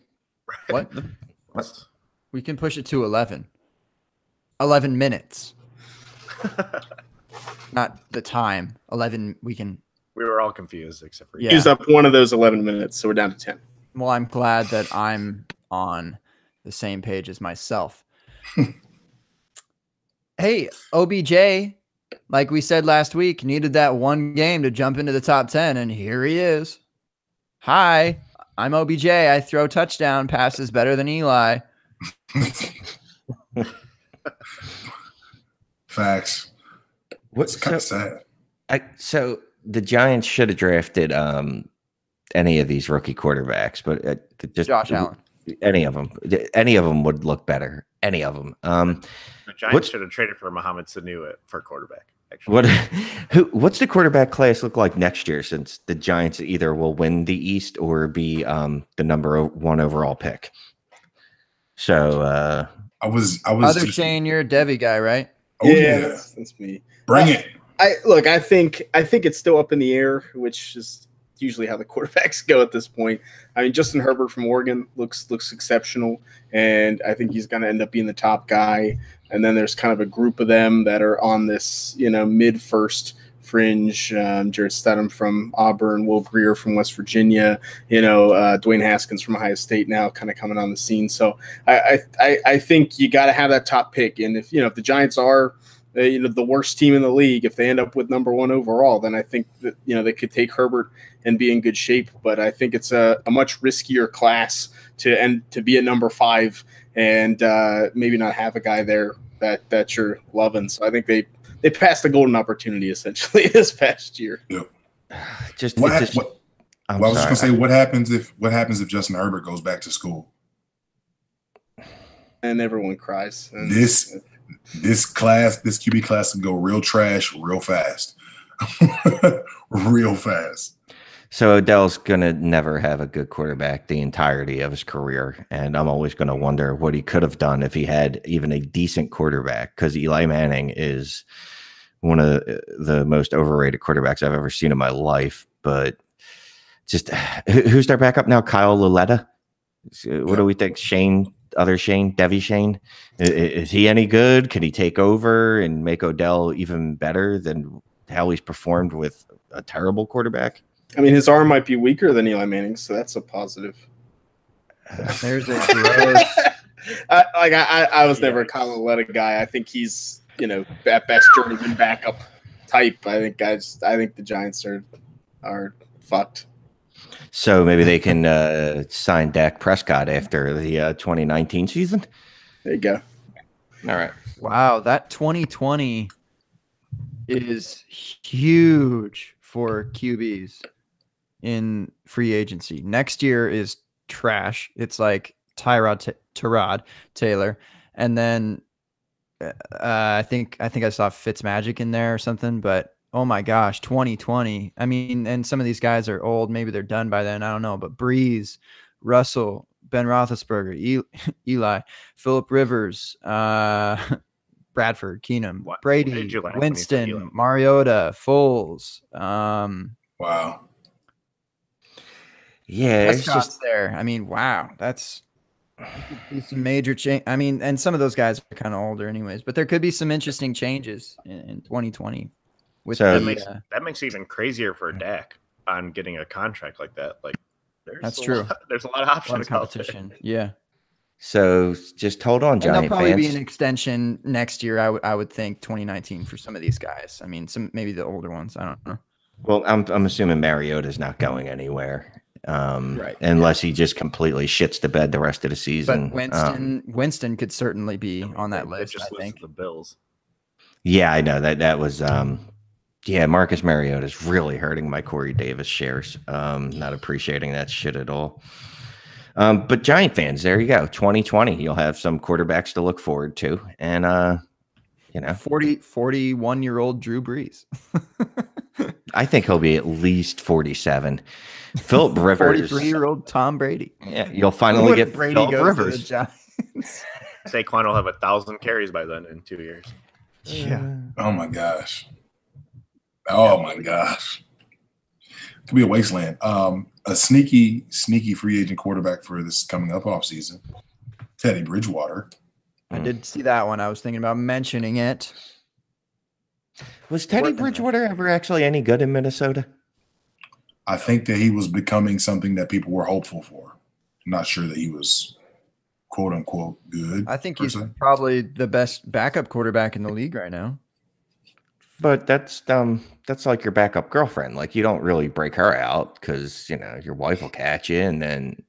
What? We can push it to 11. 11 minutes. Not the time. 11. We were all confused except for you. Use up one of those 11 minutes, so we're down to 10. Well, I'm glad that I'm on the same page as myself. Hey, OBJ. Like we said last week, needed that 1 game to jump into the top 10, and here he is. Hi, I'm OBJ. I throw touchdown passes better than Eli. Facts. What's kind of sad? So the Giants should have drafted any of these rookie quarterbacks, but just Josh Allen. Any of them would look better. Any of them. The Giants should have traded for Mohamed Sanu for quarterback. Actually, what's the quarterback class look like next year? Since the Giants either will win the East or be the number 1 overall pick. So I was Other Shane, you're a Devi guy, right? Oh yeah, that's me. Bring it. I think it's still up in the air, which is usually how the quarterbacks go at this point. I mean, Justin Herbert from Oregon looks exceptional, and I think he's going to end up being the top guy. And then there's kind of a group of them that are on this, mid-first fringe. Jared Stidham from Auburn, Will Grier from West Virginia, Dwayne Haskins from Ohio State now kind of coming on the scene. So I think you got to have that top pick. And if the Giants are the worst team in the league, if they end up with number 1 overall, then I think that they could take Herbert and be in good shape. But I think it's a much riskier class to be at number 5 and maybe not have a guy there that you're loving. So I think they passed the golden opportunity essentially this past year. Yep. I was just gonna say, what happens if Justin Herbert goes back to school? And everyone cries. And this QB class can go real trash real fast. Real fast. So Odell's going to never have a good quarterback the entirety of his career. And I'm always going to wonder what he could have done if he had even a decent quarterback, because Eli Manning is one of the most overrated quarterbacks I've ever seen in my life. But just who's their backup now? Kyle Lauletta? What do we think? Devi Shane? Is he any good? Can he take over and make Odell even better than how he's performed with a terrible quarterback? I mean, his arm might be weaker than Eli Manning, so that's a positive. There's a gross. I was never a Kyle Lauletta guy. I think he's at best journeyman backup type. I think the Giants are fucked. So maybe they can sign Dak Prescott after the 2019 season. There you go. All right. Wow, that 2020 is huge for QBs in free agency. Next year is trash. It's like Tyrod Taylor, and then I think I saw Fitzmagic in there or something, but oh my gosh, 2020. I mean, and some of these guys are old. Maybe they're done by then. I don't know. But Breeze, Russell, Ben Roethlisberger, Eli, Phillip Rivers, Bradford, Keenum, What? Brady, Why did you laugh when you said Eli? Winston, Mariota, Foles. Wow. Yeah, it's Prescott's just there. I mean, wow, that's some major change. I mean, and some of those guys are kind of older, anyways. But there could be some interesting changes in 2020. With So- That makes it even crazier for Dak on getting a contract like that. Like, That's true. There's a lot of a lot options of out there. competition. Yeah, so just hold on, and there'll Giant probably be fans. an extension next year. I would think 2019 for some of these guys. I mean, some maybe the older ones. I don't know. Well, I'm assuming Mariota's not going anywhere, Right. unless he just completely shits the bed the rest of the season. But Winston could certainly be on that They list. just I lose to think. the Bills. Yeah, I know that was yeah, Marcus Mariota's really hurting my Corey Davis shares. Not appreciating that shit at all. But Giant fans, there you go. 2020, you'll have some quarterbacks to look forward to, and 41-year-old Drew Brees. I think he'll be at least 47. Philip Rivers, 43-year-old Tom Brady. yeah, you'll finally When get Brady Philip goes to the Rivers. Giants. Saquon will have 1,000 carries by then in 2 years. Yeah. Oh my gosh. Oh my gosh. Could be a wasteland. A sneaky free agent quarterback for this coming up off season. Teddy Bridgewater. I did see that one. I was thinking about mentioning it. Was Teddy Working there. Bridgewater ever actually any good in Minnesota? I think that he was becoming something that people were hopeful for. I'm not sure that he was quote unquote good. I think per he's se. probably the best backup quarterback in the league right now. But that's like your backup girlfriend. Like you don't really break her out because your wife will catch you, and then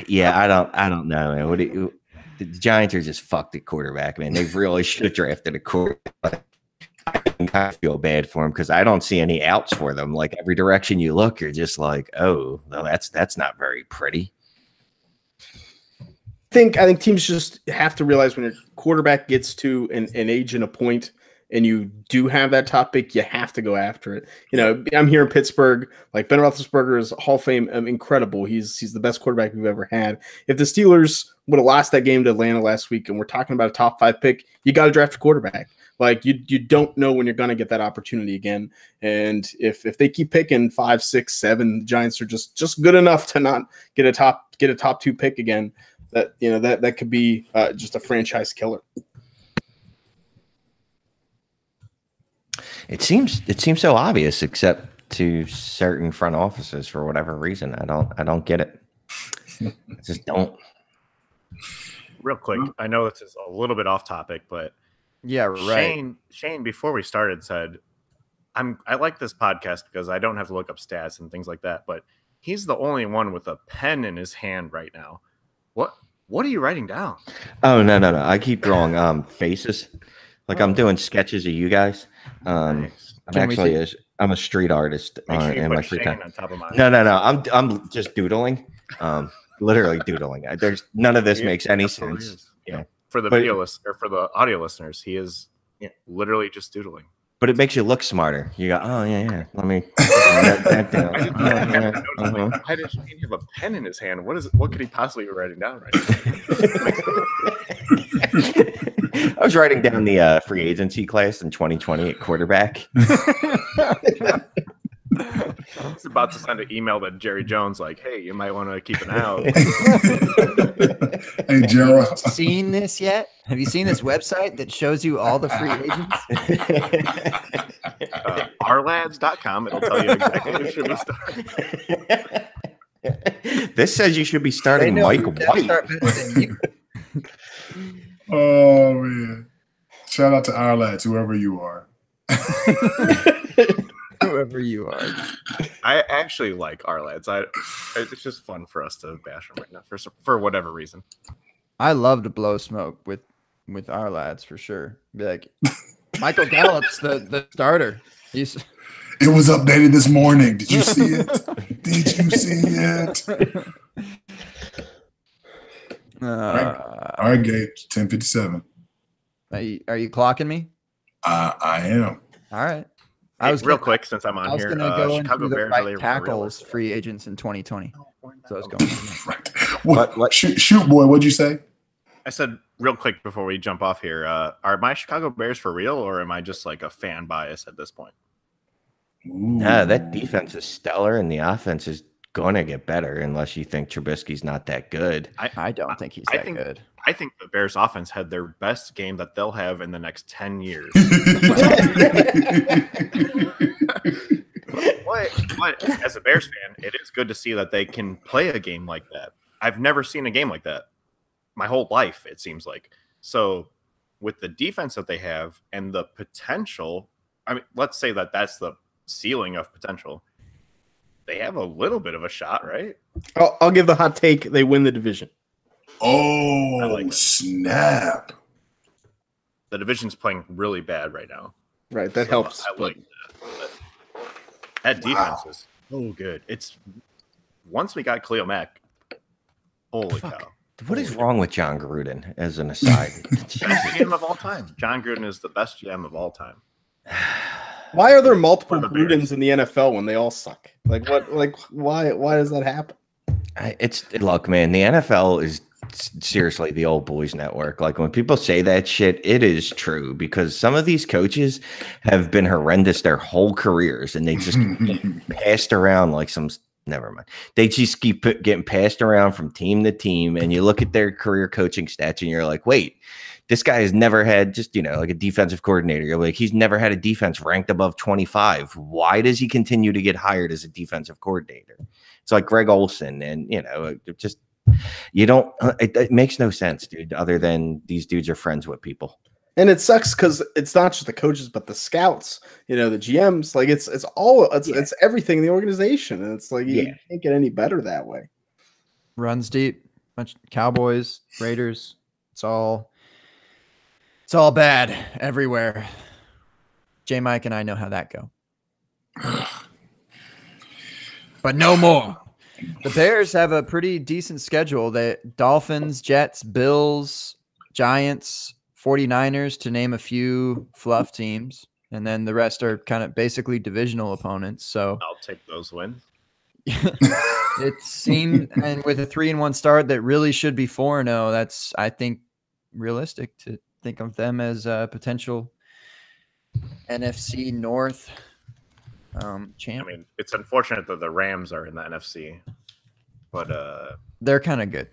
yeah, I don't know, man. The Giants are just fucked at quarterback, man. They really should have drafted a quarterback. I kind of feel bad for him because I don't see any outs for them. Like every direction you look, you're just like, oh, no, that's not very pretty. I think teams just have to realize when your quarterback gets to an age and a point and you do have that top pick, you have to go after it. I'm here in Pittsburgh. Like Ben Roethlisberger is Hall of Fame, incredible. He's the best quarterback we've ever had. If the Steelers would have lost that game to Atlanta last week and we're talking about a top 5 pick, you got to draft a quarterback. Like you don't know when you're going to get that opportunity again. And if they keep picking 5, 6, 7, the Giants are just good enough to not get a top 2 pick again. That could be just a franchise killer. It seems so obvious, except to certain front offices for whatever reason. I don't get it. I just don't. Real quick, I know this is a little bit off topic, but Yeah, right. Shane, before we started, said, I like this podcast because I don't have to look up stats and things like that, but he's the only one with a pen in his hand right now. What are you writing down? Oh no! I keep drawing faces. Like I'm doing sketches of you guys. Nice. I'm a street artist Make sure you in put my free Shane time. on top of mine. No. I'm just doodling. Literally doodling. There's none of this makes any Absolutely sense. is. Yeah. For the But- video or for the audio listeners, he is literally just doodling. But it makes you look smarter. You go, oh yeah. Let me write that down. I didn't Oh, yeah. notice, Uh-huh. like, why does Shane have a pen in his hand? What could he possibly be writing down right now? I was writing down the free agency class in 2020 at quarterback. I was about to send an email to Jerry Jones like, hey, you might want to keep an eye out. Hey, Gerald. Seen this yet? Have you seen this website that shows you all the free agents? Ourlads.com. It'll tell you exactly who should be starting. This says you should be starting They know Mike who Death White. Star better than you. Oh man. Shout out to our lads, whoever you are. Whoever you are. I actually like Ourlads. It's just fun for us to bash them right now for whatever reason. I love to blow smoke with our lads for sure. Be like, Michael Gallup's the starter. He's It was updated this morning. Did you see it? Did you see it? All right, Gabe. 10:57. Are you clocking me? I am. All right. Hey, real quick, since I'm on I was here, going to go Chicago into the Bears are they right for tackles, real? free agents in 2020. So I was going. What? Shoot, boy. What'd you say? I said real quick before we jump off here. Are my Chicago Bears for real, or am I just like a fan bias at this point? No, that defense is stellar, and the offense is going to get better unless you think Trubisky's not that good. I don't think he's that good. I think the Bears offense had their best game that they'll have in the next 10 years. But as a Bears fan, it is good to see that they can play a game like that. I've never seen a game like that my whole life, it seems like. So with the defense that they have and the potential, I mean, let's say that that's the ceiling of potential. They have a little bit of a shot, right? I'll give the hot take. They win the division. Oh, snap. The division's playing really bad right now. Right, that helps. I like that. That defense is so good. It's once we got Khalil Mack, holy cow. What is wrong with John Gruden, as an aside? Best GM of all time. John Gruden is the best GM of all time. Why are there multiple Grudens in the NFL when they all suck? Like what? Like why does that happen? Look, man, the NFL is seriously the old boys network. Like when people say that shit, it is true because some of these coaches have been horrendous their whole careers, and they just get passed around like some. Never mind. They just keep getting passed around from team to team, and you look at their career coaching stats, and you're like, wait. This guy has never had just, like a defensive coordinator. You're like, he's never had a defense ranked above 25. Why does he continue to get hired as a defensive coordinator? It's like Greg Olson. And, it makes no sense, dude, other than these dudes are friends with people. And it sucks because it's not just the coaches, but the scouts, the GMs, like it's everything in the organization. And it's like, you can't get any better that way. Runs deep, bunch Cowboys, Raiders. It's all bad everywhere. J. Mike and I know how that go. But no more. The Bears have a pretty decent schedule. The Dolphins, Jets, Bills, Giants, 49ers, to name a few fluff teams. And then the rest are kind of basically divisional opponents. So I'll take those wins. It seemed, and with a 3-1 start that really should be 4-0, that's, I think, realistic to think of them as a potential NFC North champ. I mean, it's unfortunate that the Rams are in the NFC, but they're kind of good.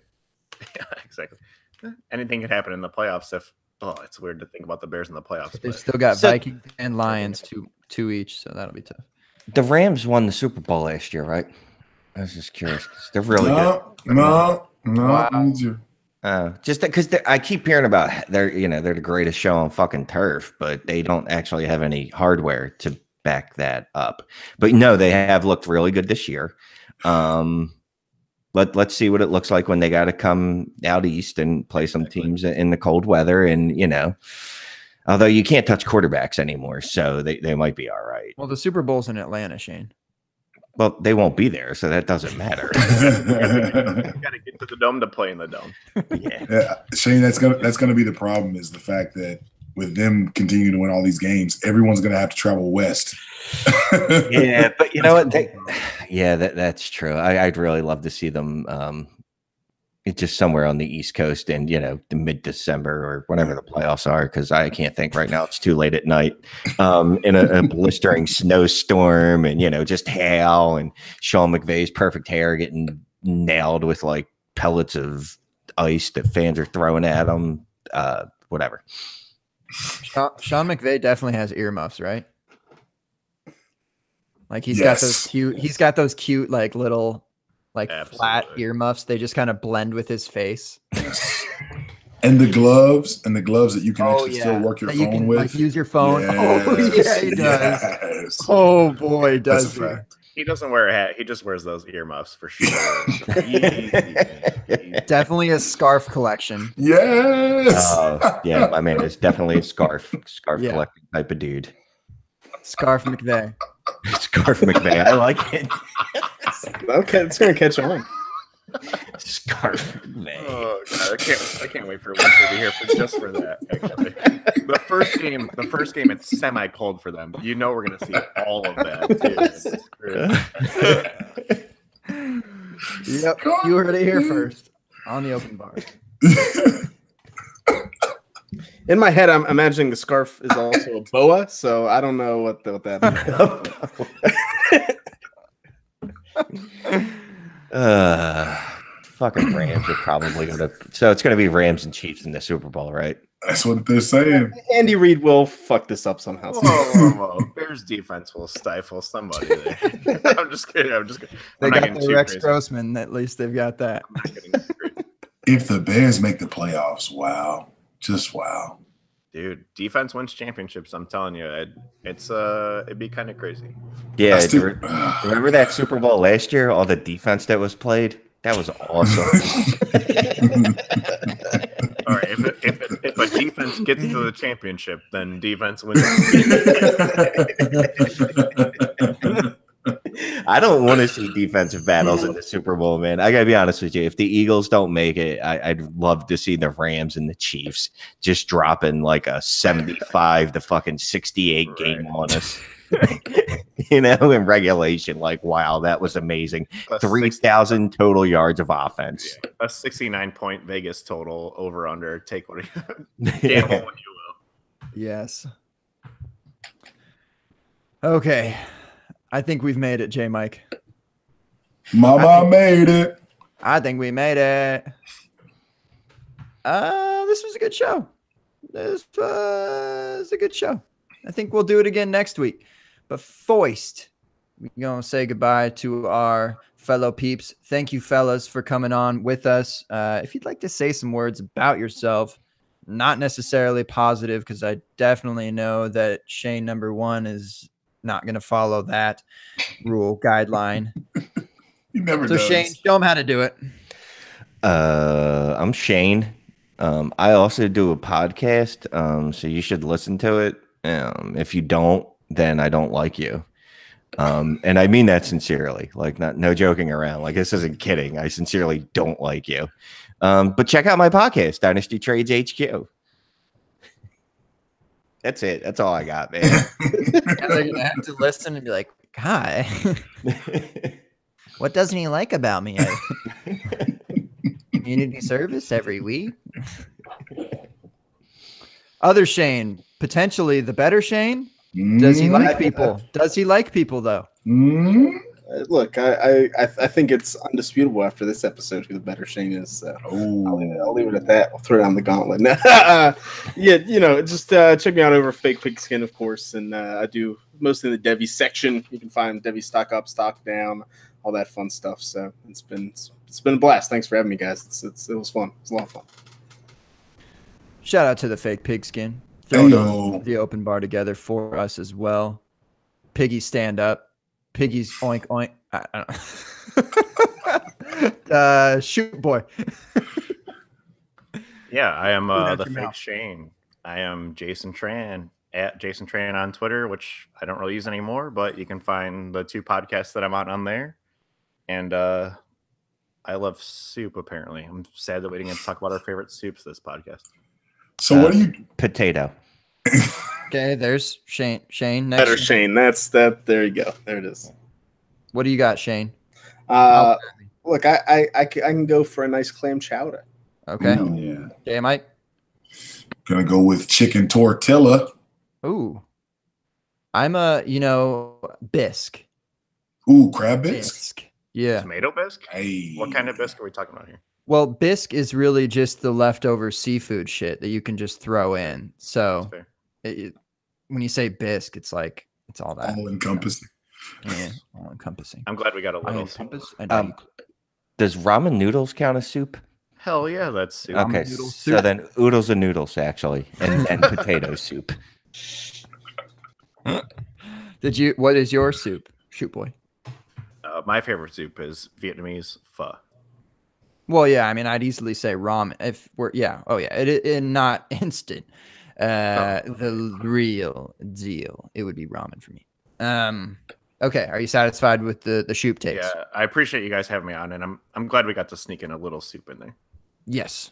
Yeah, exactly. Anything could happen in the playoffs. It's weird to think about the Bears in the playoffs. They still got Vikings and Lions, two each, so that'll be tough. The Rams won the Super Bowl last year, right? I was just curious. They're really good. No. Wow. Just because I keep hearing about they're the greatest show on fucking turf, but they don't actually have any hardware to back that up. But no, they have looked really good this year. Let's see what it looks like when they got to come out east and play some teams in the cold weather, and although you can't touch quarterbacks anymore, so they might be all right. Well, the Super Bowl's in Atlanta, Shane. Well, they won't be there, so that doesn't matter. You got to get to the dome to play in the dome. Yeah, Shane, that's gonna be the problem. Is the fact that with them continuing to win all these games, everyone's gonna have to travel west. Yeah, but you know what? That's true. I'd really love to see them. It's just somewhere on the East Coast in the mid-December or whenever the playoffs are, because I can't think right now. It's too late at night. In a blistering snowstorm and just hail and Sean McVay's perfect hair getting nailed with like pellets of ice that fans are throwing at him. Whatever. Sean McVay definitely has earmuffs, right? Like he's got those cute like little flat earmuffs. They just kind of blend with his face. And the gloves that you can still work your phone with. Like, use your phone. Yes, oh yeah, he does. Yes. Oh boy, does he? He doesn't wear a hat. He just wears those earmuffs for sure. Definitely a scarf collection. Yes. Yeah, I mean, it's definitely a scarf collecting type of dude. Scarf McVay. Scarf McVay. I like it. Okay, it's gonna catch on. Scarf. Oh god, I can't wait for winter to be here just for that. Actually, the first game, it's semi cold for them. You know we're gonna see all of that too. Yep, you heard it here first on the open bar. In my head, I'm imagining the scarf is also a boa, so I don't know what that means. Fucking Rams are probably going to. So it's going to be Rams and Chiefs in the Super Bowl, right? That's what they're saying. Andy Reid will fuck this up somehow. Whoa. Bears defense will stifle somebody there. I'm just kidding. They got the Rex Grossman. At least they've got that. I'm not getting too crazy. If the Bears make the playoffs, wow. Just wow. Dude, defense wins championships. I'm telling you, it'd be kind of crazy. Yeah, remember that Super Bowl last year? All the defense that was played. That was awesome. All right, if a defense gets to the championship, then defense wins. I don't want to see defensive battles in the Super Bowl, man. I gotta be honest with you. If the Eagles don't make it, I'd love to see the Rams and the Chiefs just dropping like a 75 to fucking 68 game on us. In regulation. Like, wow, that was amazing. 3,000 total yards of offense. Yeah, a 69-point Vegas total over under. Take what you gamble when you will. Yes. Okay. I think we've made it, J Mike. Mama made it. I think we made it. This was a good show. This was a good show. I think we'll do it again next week. But Foist, we're going to say goodbye to our fellow peeps. Thank you, fellas, for coming on with us. If you'd like to say some words about yourself, not necessarily positive, because I definitely know that Shane number 1 is not going to follow that rule guideline. He never so does. Shane, show him how to do it. I'm Shane. I also do a podcast, so you should listen to it. If you don't, then I don't like you. And I mean that sincerely, like no joking around. Like, this isn't kidding. I sincerely don't like you. But check out my podcast, Dynasty Trades HQ. That's it. That's all I got, man. They're gonna have to listen and be like, "Hi, what doesn't he like about me?" Community service every week. Other Shane, potentially the better Shane. Does he like people? Does he like people though? Look, I think it's undisputable after this episode who the better Shane is. So I'll leave it at that. I'll throw down the gauntlet. Yeah, just check me out over Fake Pigskin, of course, and I do mostly in the Devi section. You can find Devi stock up, stock down, all that fun stuff. So it's been a blast. Thanks for having me, guys. It was fun. It was a lot of fun. Shout out to the Fake Pigskin. Throwing the open bar together for us as well. Piggy stand up. Piggy's oink oink. I don't know. Shoot boy. Yeah, I am the Fake Shane. I am Jason Tran at Jason Tran on Twitter, which I don't really use anymore, but you can find the 2 podcasts that I'm on there. And I love soup, apparently. I'm sad that we didn't get to talk about our favorite soups this podcast. So what do you potato? Okay, there's Shane. Shane, next. Better Shane. That's that. There you go. There it is. What do you got, Shane? Look, I can go for a nice clam chowder. Okay. Yeah. Okay, Mike. Gonna go with chicken tortilla. Ooh. I'm bisque. Ooh, crab bisque. Yeah. Tomato bisque? Hey. What kind of bisque are we talking about here? Well, bisque is really just the leftover seafood shit that you can just throw in. So when you say bisque, it's like it's all that. All encompassing. Yeah, all encompassing. I'm glad we got a little Does ramen noodles count as soup? Hell yeah, that's soup. Okay, so then oodles and noodles actually, and potato soup. What is your soup, Shoot boy? My favorite soup is Vietnamese pho. Well, yeah, I mean, I'd easily say ramen. It not instant. The real deal, it would be ramen for me. Okay. Are you satisfied with the Shoop takes? Yeah, I appreciate you guys having me on, and I'm glad we got to sneak in a little soup in there. Yes.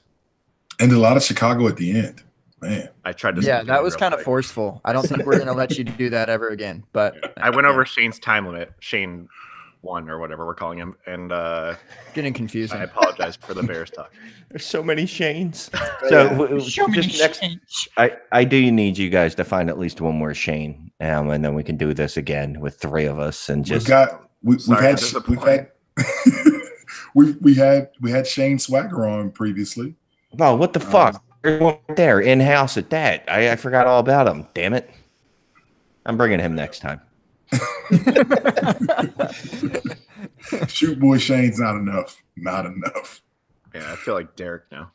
And a lot of Chicago at the end. Man. I tried to. Yeah, sneak it that in was real kind of quick. forceful. I don't think we're gonna let you do that ever again. But I went over Shane's time limit. Shane 1 or whatever we're calling him, and getting confusing. I apologize for the Bears talk. There's so many Shanes. Yeah. So just next, I do need you guys to find at least one more Shane, and then we can do this again with 3 of us and just. We've had we had Shane Swagger on previously. Oh, what the fuck? There's one right there in house at that. I forgot all about him. Damn it! I'm bringing him next time. Shoot boy Shane's not enough. Not enough. Yeah, I feel like Derek now.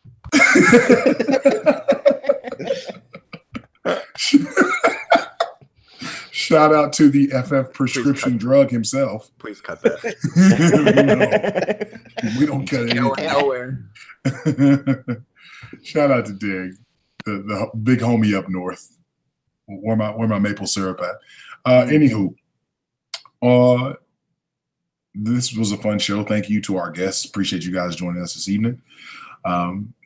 Shout out to the FF prescription drug himself. Please cut that. We don't cut anything. Nowhere. Shout out to Dig, the big homie up north. Where my maple syrup at? Anywho, this was a fun show. Thank you to our guests. Appreciate you guys joining us this evening.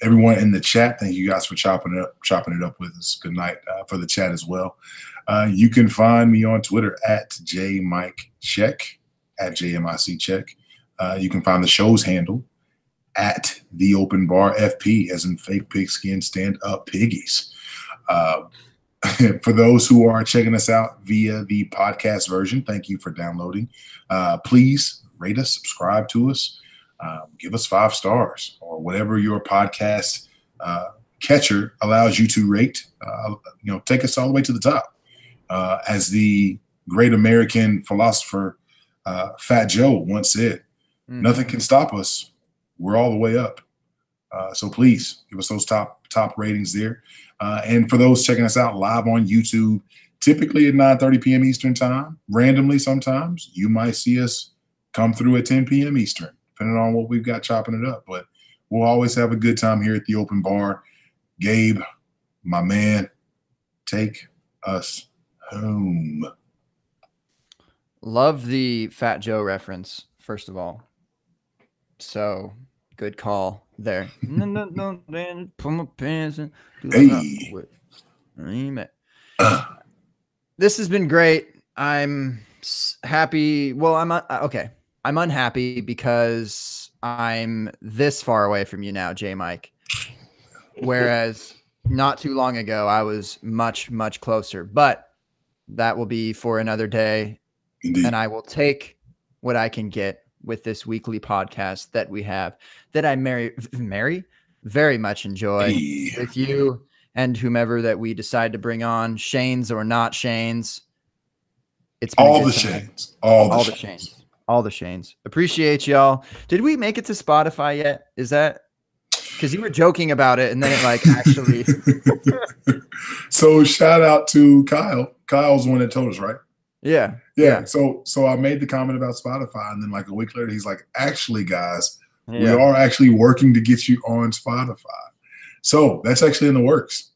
Everyone in the chat, thank you guys for chopping it up with us. Good night for the chat as well. You can find me on Twitter at jmikecheck, at jmiccheck. You can find the show's handle at the Open Bar FP, as in fake pigskin stand up piggies. For those who are checking us out via the podcast version, thank you for downloading. Please rate us, subscribe to us, give us 5 stars or whatever your podcast catcher allows you to rate. Take us all the way to the top. As the great American philosopher Fat Joe once said, nothing can stop us. We're all the way up. So please give us those top ratings there. And for those checking us out live on YouTube, typically at 9:30 p.m. Eastern time, randomly sometimes, you might see us come through at 10 p.m. Eastern, depending on what we've got chopping it up. But we'll always have a good time here at the Open Bar. Gabe, my man, take us home. Love the Fat Joe reference, first of all. So good call there. No, then put my pants in. Hey. This has been great. I'm happy. Well, okay. I'm unhappy because I'm this far away from you now, J Mike. Whereas not too long ago, I was much, much closer. But that will be for another day. Indeed. And I will take what I can get with this weekly podcast that we have, that I very much enjoy with you and whomever that we decide to bring on, Shane's or not Shane's. It's been all the Shanes. All the Shanes. All the Shanes. Appreciate y'all. Did we make it to Spotify yet? Is that because you were joking about it and then it actually. So shout out to Kyle. Kyle's the one that told us, right? Yeah. So I made the comment about Spotify, and then a week later, he's like, "Actually, guys, we are actually working to get you on Spotify." So that's actually in the works.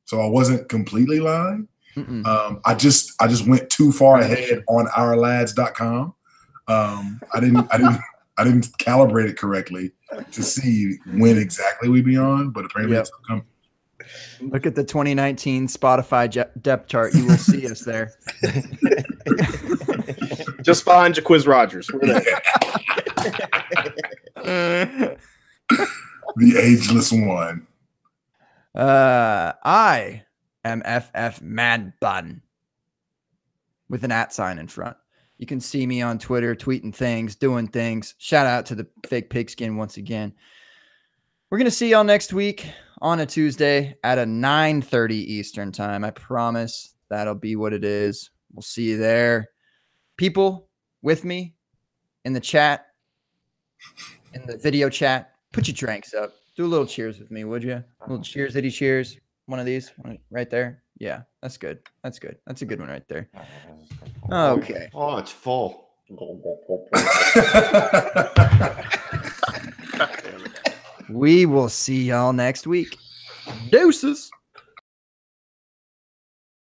So I wasn't completely lying. I just went too far ahead on ourlads.com. I didn't calibrate it correctly to see when exactly we'd be on, but apparently it's coming. Look at the 2019 Spotify depth chart. You will see us there. Just behind Jaquiz Rogers. We're there. The ageless one. I am FF Mad Bun with an @ in front. You can see me on Twitter, tweeting things, doing things. Shout out to the fake pigskin once again. We're going to see y'all next week on a Tuesday at a 9:30 Eastern time. I promise that'll be what it is. We'll see you there. People with me in the chat, in the video chat, put your drinks up. Do a little cheers with me, would you? A little cheers, Eddie cheers. One of these right there. Yeah, that's good. That's good. That's a good one right there. Okay. Oh, it's full. We will see y'all next week. Deuces.